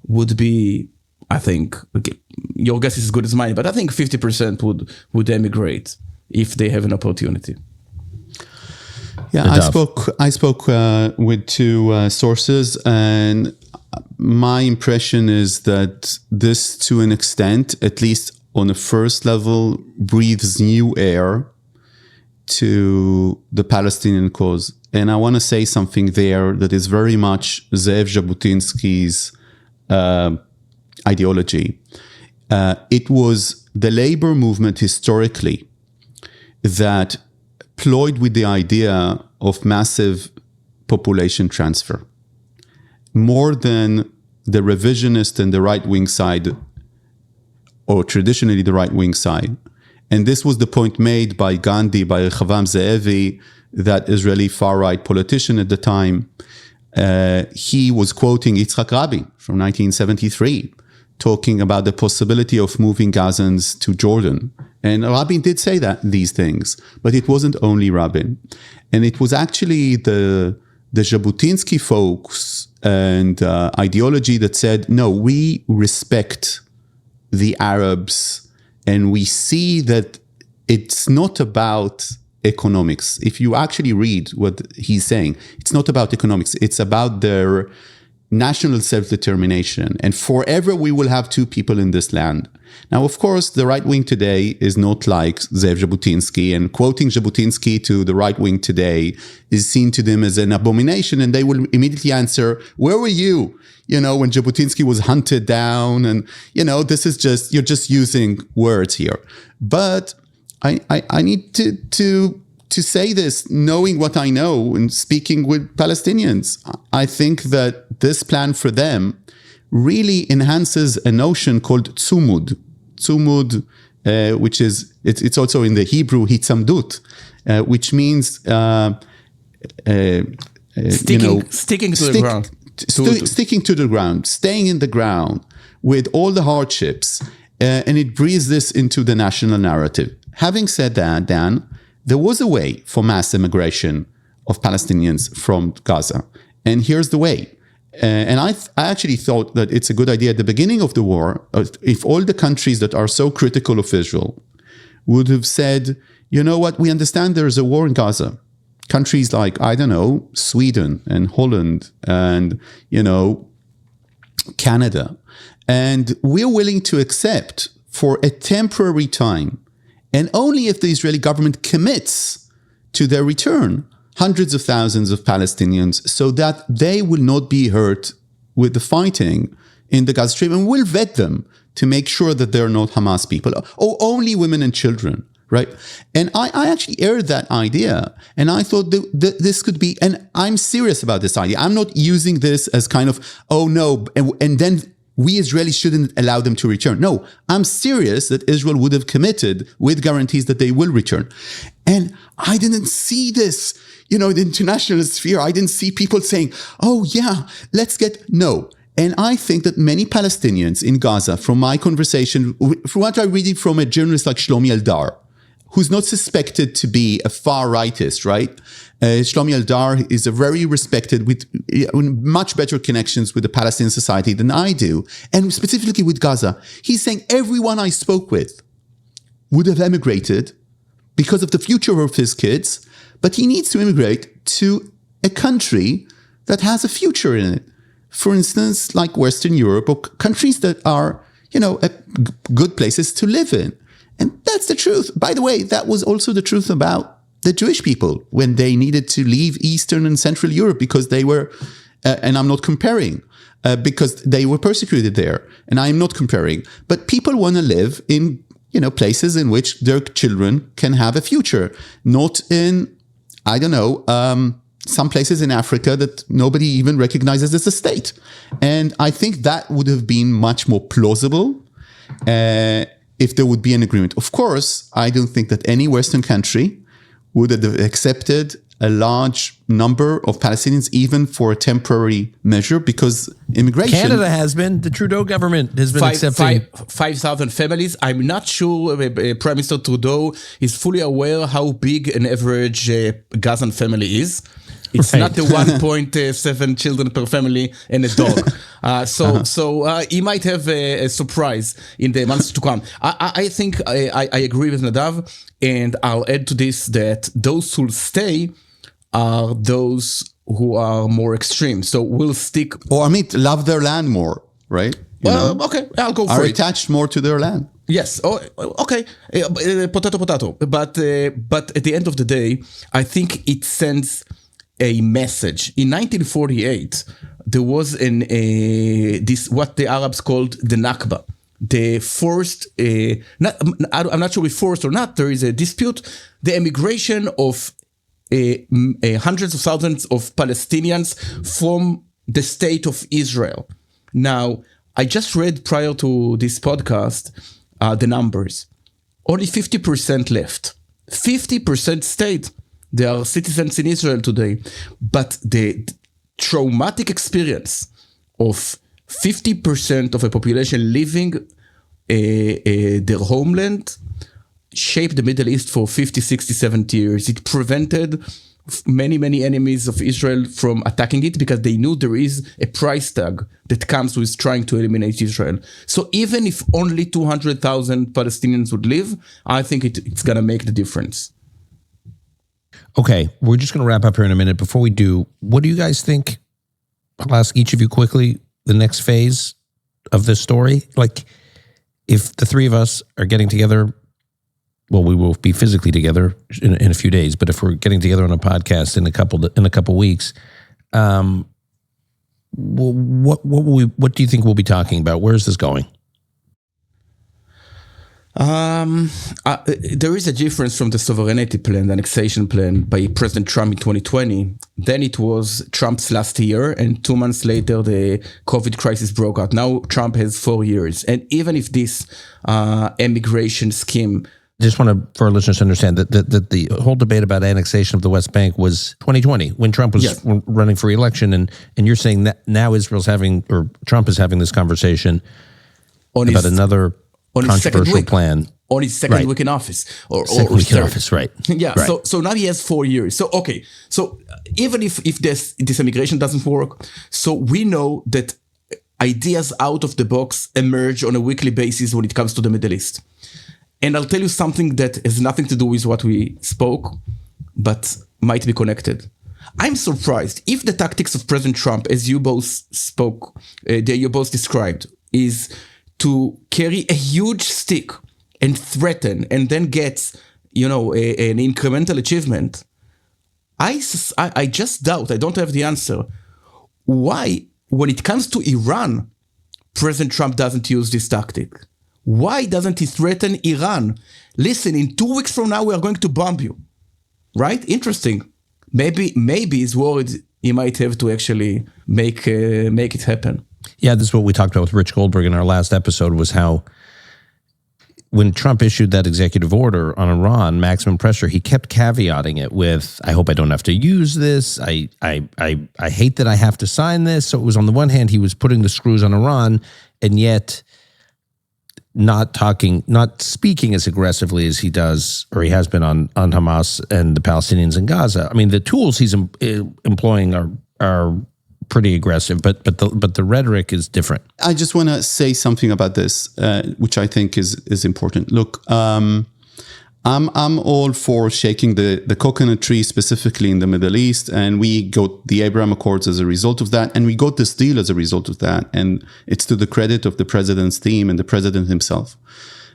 would be, I think, okay, your guess is as good as mine, but I think 50% would emigrate if they have an opportunity. Yeah, I spoke with two sources, and my impression is that this, to an extent, at least on a first level, breathes new air to the Palestinian cause. And I want to say something there that is very much Zev Jabotinsky's ideology. It was the labor movement historically that ployed with the idea of massive population transfer, more than the revisionist and the right-wing side, or traditionally the right-wing side. And this was the point made by Gandhi, by Rehavam Ze'evi, that Israeli far-right politician at the time. He was quoting Yitzhak Rabin from 1973, talking about the possibility of moving Gazans to Jordan. And Rabin did say these things, but it wasn't only Rabin. And it was actually the Jabotinsky folks and ideology that said, no, we respect the Arabs, and we see that it's not about economics. If you actually read what he's saying, it's not about economics. It's about their national self-determination. And forever we will have two people in this land. Now, of course, the right wing today is not like Zev Jabotinsky, and quoting Jabotinsky to the right wing today is seen to them as an abomination. And they will immediately answer, where were you? When Jabotinsky was hunted down, and, this is just, you're just using words here. But I need to say this, knowing what I know and speaking with Palestinians. I think that this plan for them really enhances a notion called tzumud. Tzumud, which is, it's also in the Hebrew, hitzamdut, which means, sticking to the ground. Sticking to the ground, staying in the ground with all the hardships, and it breathes this into the national narrative. Having said that, Dan, there was a way for mass immigration of Palestinians from Gaza. And here's the way. And I actually thought that it's a good idea at the beginning of the war, if all the countries that are so critical of Israel would have said, you know what, we understand there's a war in Gaza. Countries like, Sweden and Holland and, Canada. And we're willing to accept for a temporary time, and only if the Israeli government commits to their return, hundreds of thousands of Palestinians, so that they will not be hurt with the fighting in the Gaza Strip, and we'll vet them to make sure that they're not Hamas people, or only women and children, right? And I actually aired that idea, and I thought that this could be, and I'm serious about this idea. I'm not using this as kind of, oh no, and then we Israelis shouldn't allow them to return. No, I'm serious that Israel would have committed with guarantees that they will return. And I didn't see this, in the international sphere. I didn't see people saying, oh yeah, no. And I think that many Palestinians in Gaza, from my conversation, from what I'm reading from a journalist like Shlomi Eldar, who's not suspected to be a far-rightist, right? Shlomi Eldar is a very respected, with much better connections with the Palestinian society than I do, and specifically with Gaza. He's saying everyone I spoke with would have emigrated because of the future of his kids, but he needs to immigrate to a country that has a future in it. For instance, like Western Europe, or countries that are, good places to live in. And that's the truth. By the way, that was also the truth about the Jewish people when they needed to leave Eastern and Central Europe because they were, and I'm not comparing, because they were persecuted there. And I'm not comparing. But people want to live in, places in which their children can have a future, not in, some places in Africa that nobody even recognizes as a state. And I think that would have been much more plausible if there would be an agreement. Of course, I don't think that any Western country would have accepted a large number of Palestinians, even for a temporary measure, because immigration... Canada has been. The Trudeau government has been accepting... 5,000 families. I'm not sure Prime Minister Trudeau is fully aware how big an average Gazan family is. It's Right. not the 1.7 children per family and a dog. So he might have a surprise in the months to come. I think I agree with Nadav, and I'll add to this that those who stay are those who are more extreme. So we'll stick... Or Amit, love their land more, right? You know, okay, I'll go are for it. attached more to their land. Yes. Oh, okay. Potato. But at the end of the day, I think it sends a message. In 1948, there was this what the Arabs called the Nakba. The forced, I'm not sure if forced or not, there is a dispute. The emigration of hundreds of thousands of Palestinians from the state of Israel. Now, I just read prior to this podcast the numbers. Only 50% left. 50% stayed. They are citizens in Israel today. But the traumatic experience of 50% of a population leaving their homeland shaped the Middle East for 50, 60, 70 years. It prevented many, many enemies of Israel from attacking it because they knew there is a price tag that comes with trying to eliminate Israel. So even if only 200,000 Palestinians would leave, I think it's going to make the difference. Okay, we're just going to wrap up here in a minute. Before we do, what do you guys think? I'll ask each of you quickly the next phase of this story. Like, if the three of us are getting together, well, we will be physically together in a few days, but if we're getting together on a podcast in a couple weeks, what do you think we'll be talking about? Where is this going? There is a difference from the sovereignty plan, the annexation plan by President Trump in 2020. Then it was Trump's last year, and 2 months later, the COVID crisis broke out. Now Trump has 4 years. And even if this immigration scheme... Just want to, for our listeners to understand that the whole debate about annexation of the West Bank was 2020 when Trump was running for re-election, and you're saying that now Trump is having this conversation about another controversial plan on his second week in office, or week in office, right? Yeah. Right. So now he has 4 years. So okay. So even if this immigration doesn't work, so we know that ideas out of the box emerge on a weekly basis when it comes to the Middle East. And I'll tell you something that has nothing to do with what we spoke, but might be connected. I'm surprised if the tactics of President Trump, as you both spoke, that you both described, is to carry a huge stick and threaten and then get, an incremental achievement. I just doubt, I don't have the answer. Why, when it comes to Iran, President Trump doesn't use this tactic? Why doesn't he threaten Iran? Listen, in 2 weeks from now, we are going to bomb you. Right? Interesting. Maybe he's worried he might have to actually make it happen. Yeah, this is what we talked about with Rich Goldberg in our last episode, was how when Trump issued that executive order on Iran, maximum pressure, he kept caveating it with, I hope I don't have to use this. I hate that I have to sign this. So it was, on the one hand, he was putting the screws on Iran, and yet not speaking as aggressively as he does, or he has been on Hamas and the Palestinians in Gaza. I mean, the tools he's employing are pretty aggressive, but the rhetoric is different. I just want to say something about this, which I think is important. Look, I'm all for shaking the coconut tree, specifically in the Middle East, and we got the Abraham Accords as a result of that, and we got this deal as a result of that, and it's to the credit of the president's team and the president himself.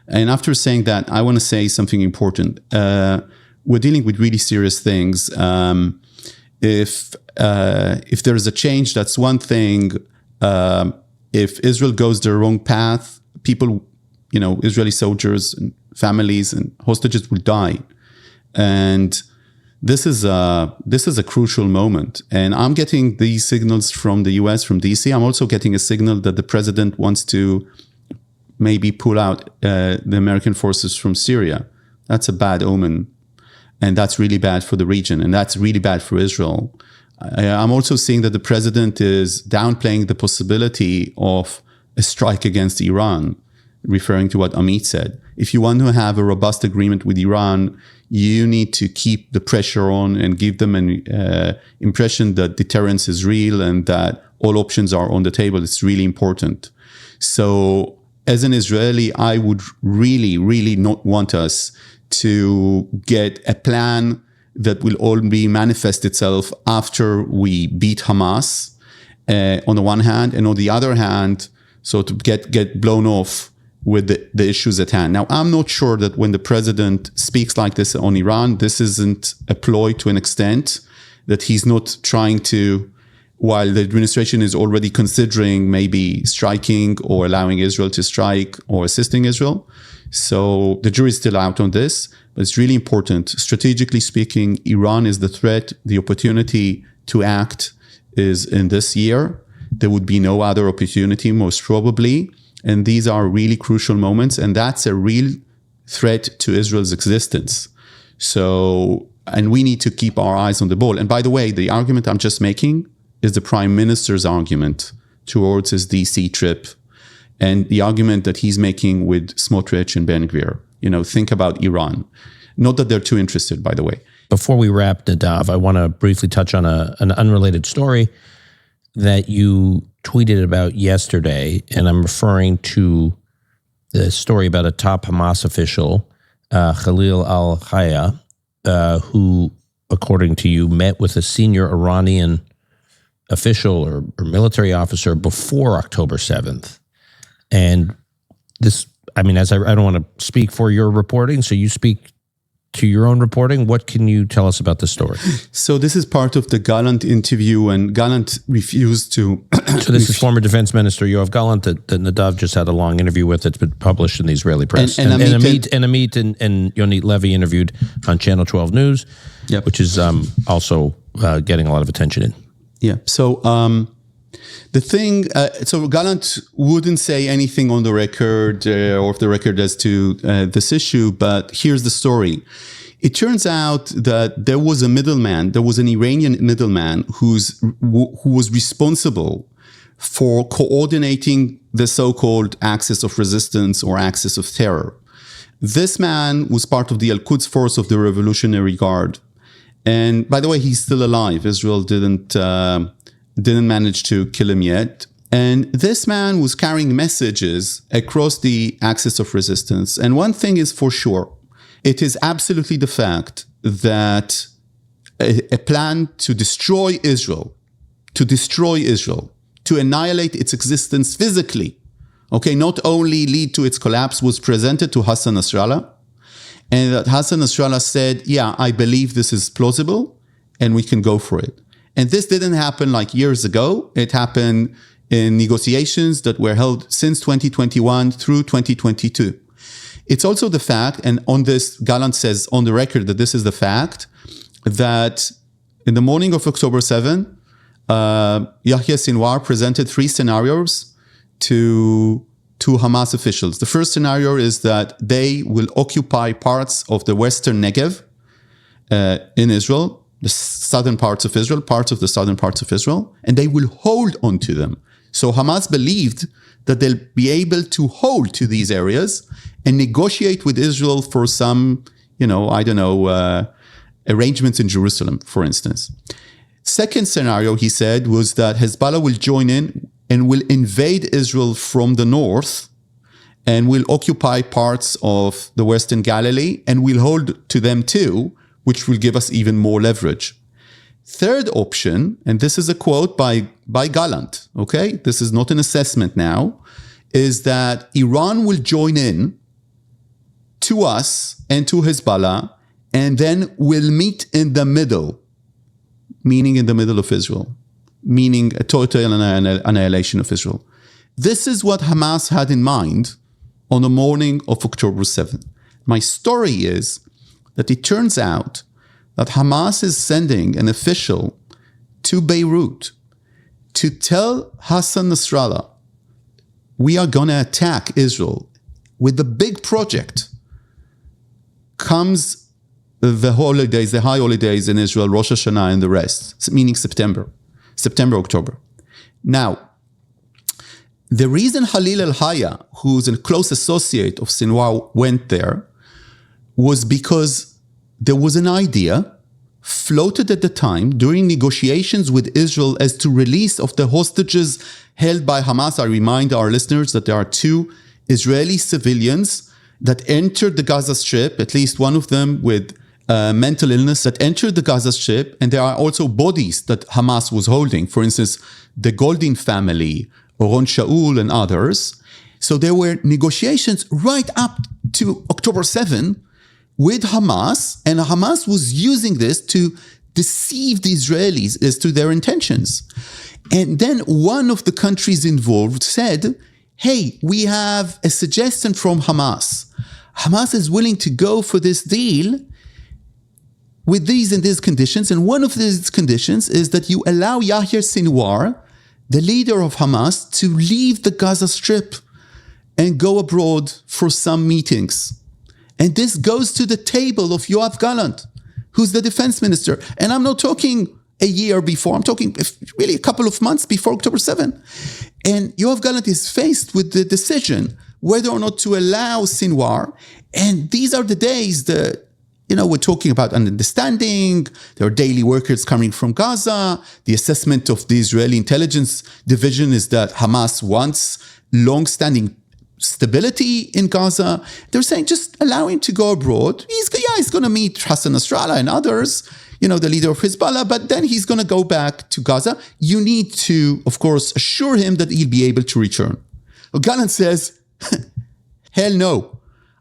And after saying that, I want to say something important. We're dealing with really serious things. If there is a change, that's one thing. If Israel goes the wrong path, people, Israeli soldiers and families and hostages will die. And this is a crucial moment. And I'm getting these signals from the US, from DC. I'm also getting a signal that the president wants to maybe pull out the American forces from Syria. That's a bad omen. And that's really bad for the region. And that's really bad for Israel. I'm also seeing that the president is downplaying the possibility of a strike against Iran, referring to what Amit said. If you want to have a robust agreement with Iran, you need to keep the pressure on and give them an impression that deterrence is real and that all options are on the table. It's really important. So as an Israeli, I would really, really not want us to get a plan that will only manifest itself after we beat Hamas on the one hand, and on the other hand, so to get blown off with the issues at hand. Now, I'm not sure that when the president speaks like this on Iran, this isn't a ploy to an extent, that he's not trying to, while the administration is already considering maybe striking or allowing Israel to strike or assisting Israel. So the jury is still out on this, but it's really important. Strategically speaking, Iran is the threat. The opportunity to act is in this year. There would be no other opportunity, most probably. And these are really crucial moments. And that's a real threat to Israel's existence. So, and we need to keep our eyes on the ball. And by the way, the argument I'm just making is the prime minister's argument towards his DC trip, and the argument that he's making with Smotrich and Ben Gvir. Think about Iran. Not that they're too interested, by the way. Before we wrap, Nadav, I want to briefly touch on an unrelated story that you tweeted about yesterday, and I'm referring to the story about a top Hamas official, Khalil al-Hayya, who, according to you, met with a senior Iranian official or military officer before October 7th. And this, I don't want to speak for your reporting, so you speak to your own reporting. What can you tell us about this story? So this is part of the Gallant interview, and Gallant refused to... So this is former Defense Minister Yoav Gallant that Nadav just had a long interview with that's been published in the Israeli press. And Amit and Yonit Levy interviewed on Channel 12 News, yep, which is also getting a lot of attention in. Yeah. So the thing, so Gallant wouldn't say anything on the record or off the record as to this issue, but here's the story. It turns out that there was a middleman, there was an Iranian middleman who was responsible for coordinating the so-called axis of resistance or axis of terror. This man was part of the Al-Quds force of the Revolutionary Guard. And by the way, he's still alive. Israel didn't manage to kill him yet. And this man was carrying messages across the axis of resistance. And one thing is for sure, it is absolutely the fact that a plan to destroy Israel, to annihilate its existence physically, not only lead to its collapse, was presented to Hassan Nasrallah. And that Hassan Nasrallah said, yeah, I believe this is plausible and we can go for it. And this didn't happen like years ago. It happened in negotiations that were held since 2021 through 2022. It's also the fact, and on this, Gallant says on the record that this is the fact, that in the morning of October 7, Yahya Sinwar presented 3 scenarios to Hamas officials. The first scenario is that they will occupy parts of the western Negev in Israel, the southern parts of Israel, and they will hold on to them. So Hamas believed that they'll be able to hold to these areas and negotiate with Israel for some, arrangements in Jerusalem, for instance. Second scenario, he said, was that Hezbollah will join in and will invade Israel from the north and will occupy parts of the Western Galilee and will hold to them too, which will give us even more leverage. Third option, and this is a quote by Gallant, okay? This is not an assessment now, is that Iran will join in to us and to Hezbollah, and then we'll meet in the middle, meaning in the middle of Israel, meaning a total annihilation of Israel. This is what Hamas had in mind on the morning of October 7th. My story is that it turns out that Hamas is sending an official to Beirut to tell Hassan Nasrallah, we are going to attack Israel with the big project. Comes the holidays, the high holidays in Israel, Rosh Hashanah and the rest, meaning September, October. Now, the reason Halil al-Haya, who's a close associate of Sinwar, went there was because there was an idea floated at the time during negotiations with Israel as to release of the hostages held by Hamas. I remind our listeners that there are 2 Israeli civilians that entered the Gaza Strip, at least one of them with mental illness, that entered the Gaza Strip, and there are also bodies that Hamas was holding. For instance, the Goldin family, Oron Shaul and others. So there were negotiations right up to October 7 with Hamas, and Hamas was using this to deceive the Israelis as to their intentions. And then one of the countries involved said, hey, we have a suggestion from Hamas. Hamas is willing to go for this deal with these and these conditions. And one of these conditions is that you allow Yahya Sinwar, the leader of Hamas, to leave the Gaza Strip and go abroad for some meetings. And this goes to the table of Yoav Gallant, who's the defense minister. And I'm not talking a year before, I'm talking really a couple of months before October 7. And Yoav Gallant is faced with the decision whether or not to allow Sinwar. And these are the days that, we're talking about an understanding. There are daily workers coming from Gaza. The assessment of the Israeli intelligence division is that Hamas wants long-standing stability in Gaza. They're saying just allow him to go abroad. He's going to meet Hassan Nasrallah and others, the leader of Hezbollah, but then he's going to go back to Gaza. You need to, of course, assure him that he'll be able to return. Well, Gallant says, hell no,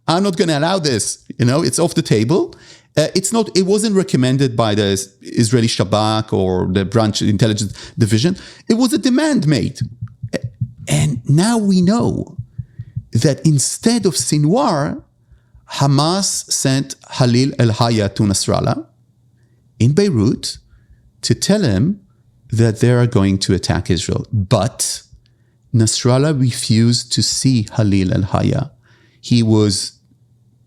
I'm not going to allow this. It's off the table. It wasn't recommended by the Israeli Shabak or the branch intelligence division. It was a demand made. And now we know that instead of Sinwar, Hamas sent Halil al-Haya to Nasrallah in Beirut to tell him that they are going to attack Israel. But Nasrallah refused to see Halil al-Haya. He was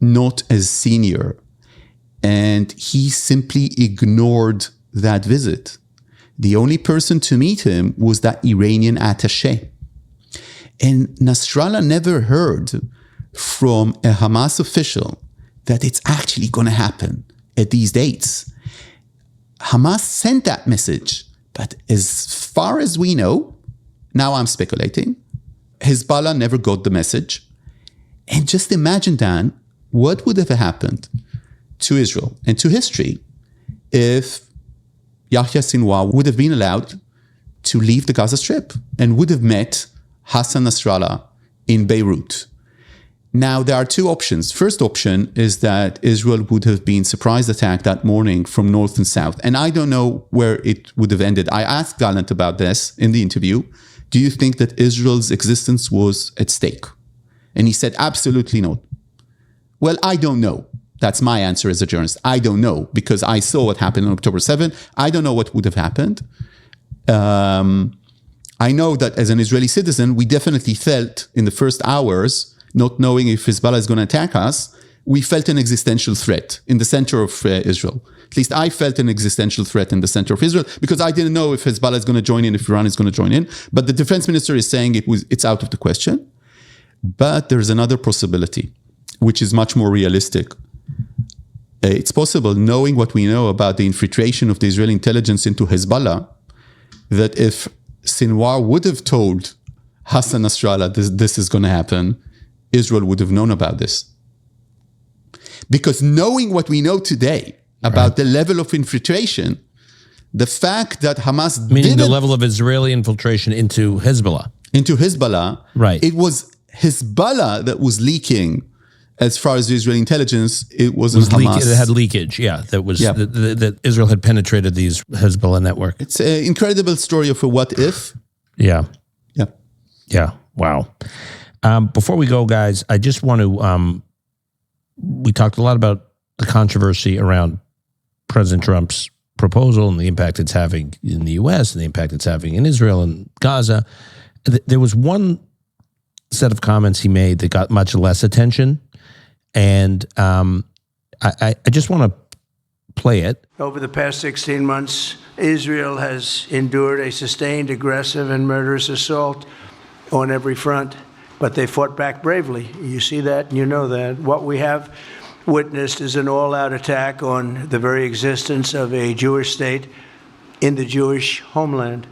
not as senior, and he simply ignored that visit. The only person to meet him was that Iranian attaché. And Nasrallah never heard from a Hamas official that it's actually going to happen at these dates. Hamas sent that message, but as far as we know, now I'm speculating, Hezbollah never got the message. And just imagine, Dan, what would have happened to Israel and to history if Yahya Sinwar would have been allowed to leave the Gaza Strip and would have met Hassan Nasrallah in Beirut. Now, there are 2 options. First option is that Israel would have been surprise attacked that morning from north and south. And I don't know where it would have ended. I asked Gallant about this in the interview. Do you think that Israel's existence was at stake? And he said, absolutely not. Well, I don't know. That's my answer as a journalist. I don't know, because I saw what happened on October 7. I don't know what would have happened. I know that as an Israeli citizen, we definitely felt in the first hours, not knowing if Hezbollah is going to attack us, we felt an existential threat in the center of Israel. At least I felt an existential threat in the center of Israel, because I didn't know if Hezbollah is going to join in, if Iran is going to join in. But the defense minister is saying it's out of the question. But there's another possibility, which is much more realistic. It's possible, knowing what we know about the infiltration of the Israeli intelligence into Hezbollah, that if Sinwar would have told Hassan Nasrallah this is going to happen, Israel would have known about this. Because knowing what we know today about the level of infiltration, the fact that Hamas meaning the level of Israeli infiltration into Hezbollah. Right. It was Hezbollah that was leaking. As far as the Israeli intelligence, it wasn't Hamas. It had leakage, that was that Israel had penetrated these Hezbollah network. It's an incredible story of a what if. Yeah. Wow. Before we go, guys, I just want to. We talked a lot about the controversy around President Trump's proposal and the impact it's having in the U.S. and the impact it's having in Israel and Gaza. There was one set of comments he made that got much less attention. And I just want to play it. Over the past 16 months, Israel has endured a sustained, aggressive, and murderous assault on every front, but they fought back bravely. You see that, and you know that. What we have witnessed is an all-out attack on the very existence of a Jewish state in the Jewish homeland.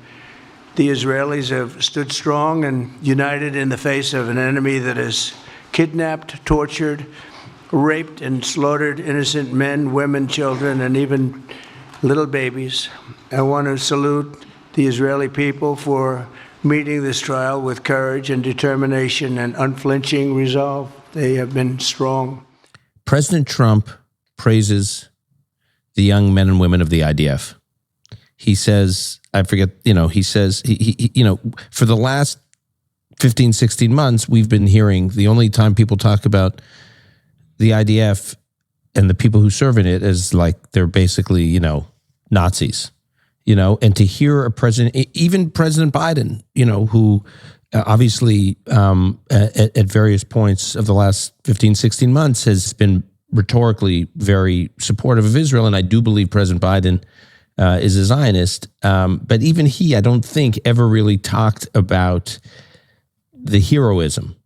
The Israelis have stood strong and united in the face of an enemy that has kidnapped, tortured, raped, and slaughtered innocent men, women, children, and even little babies. I want to salute the Israeli people for meeting this trial with courage and determination and unflinching resolve. They have been strong. President Trump praises the young men and women of the IDF. He says, he says, for the last 15, 16 months, we've been hearing the only time people talk about the IDF and the people who serve in it is like they're basically, Nazis, and to hear a president, even President Biden, who obviously at various points of the last 15, 16 months has been rhetorically very supportive of Israel. And I do believe President Biden is a Zionist. But even he, I don't think, ever really talked about the heroism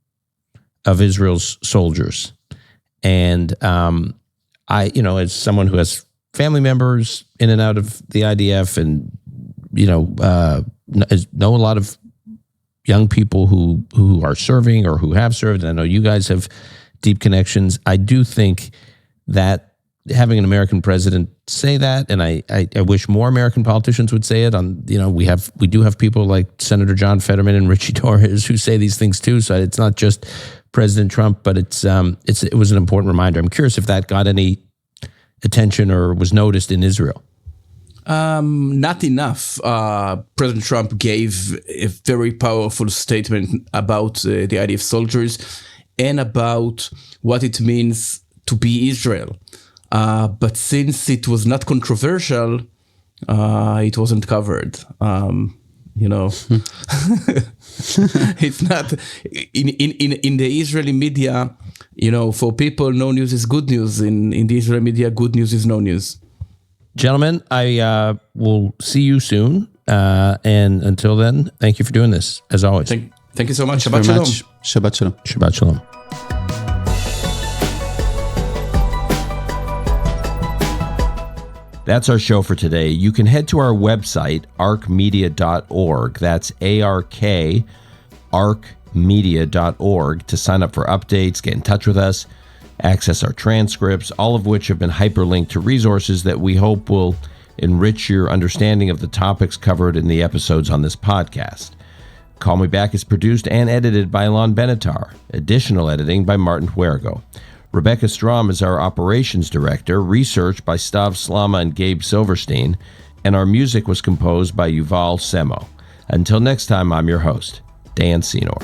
of Israel's soldiers. And as someone who has family members in and out of the IDF and, know a lot of young people who are serving or who have served, and I know you guys have deep connections. I do think that having an American president say that, and I wish more American politicians would say it. We do have people like Senator John Fetterman and Richie Torres who say these things too. So it's not just President Trump, but it was an important reminder. I'm curious if that got any attention or was noticed in Israel. Not enough. President Trump gave a very powerful statement about the IDF soldiers and about what it means to be Israel. But since it was not controversial, it wasn't covered. It's not in the Israeli media. For people, no news is good news. In the Israeli media, good news is no news. Gentlemen, I will see you soon. And until then, thank you for doing this, as always. Thank you so much. Shabbat Shabbat shalom. shalom. Shabbat Shalom. That's our show for today. You can head to our website, arcmedia.org. That's ARK, arcmedia.org, to sign up for updates, get in touch with us, access our transcripts, all of which have been hyperlinked to resources that we hope will enrich your understanding of the topics covered in the episodes on this podcast. Call Me Back is produced and edited by Alon Benatar. Additional editing by Martin Huergo. Rebecca Strom is our operations director, research by Stav Slama and Gabe Silverstein, and our music was composed by Yuval Semo. Until next time, I'm your host, Dan Senor.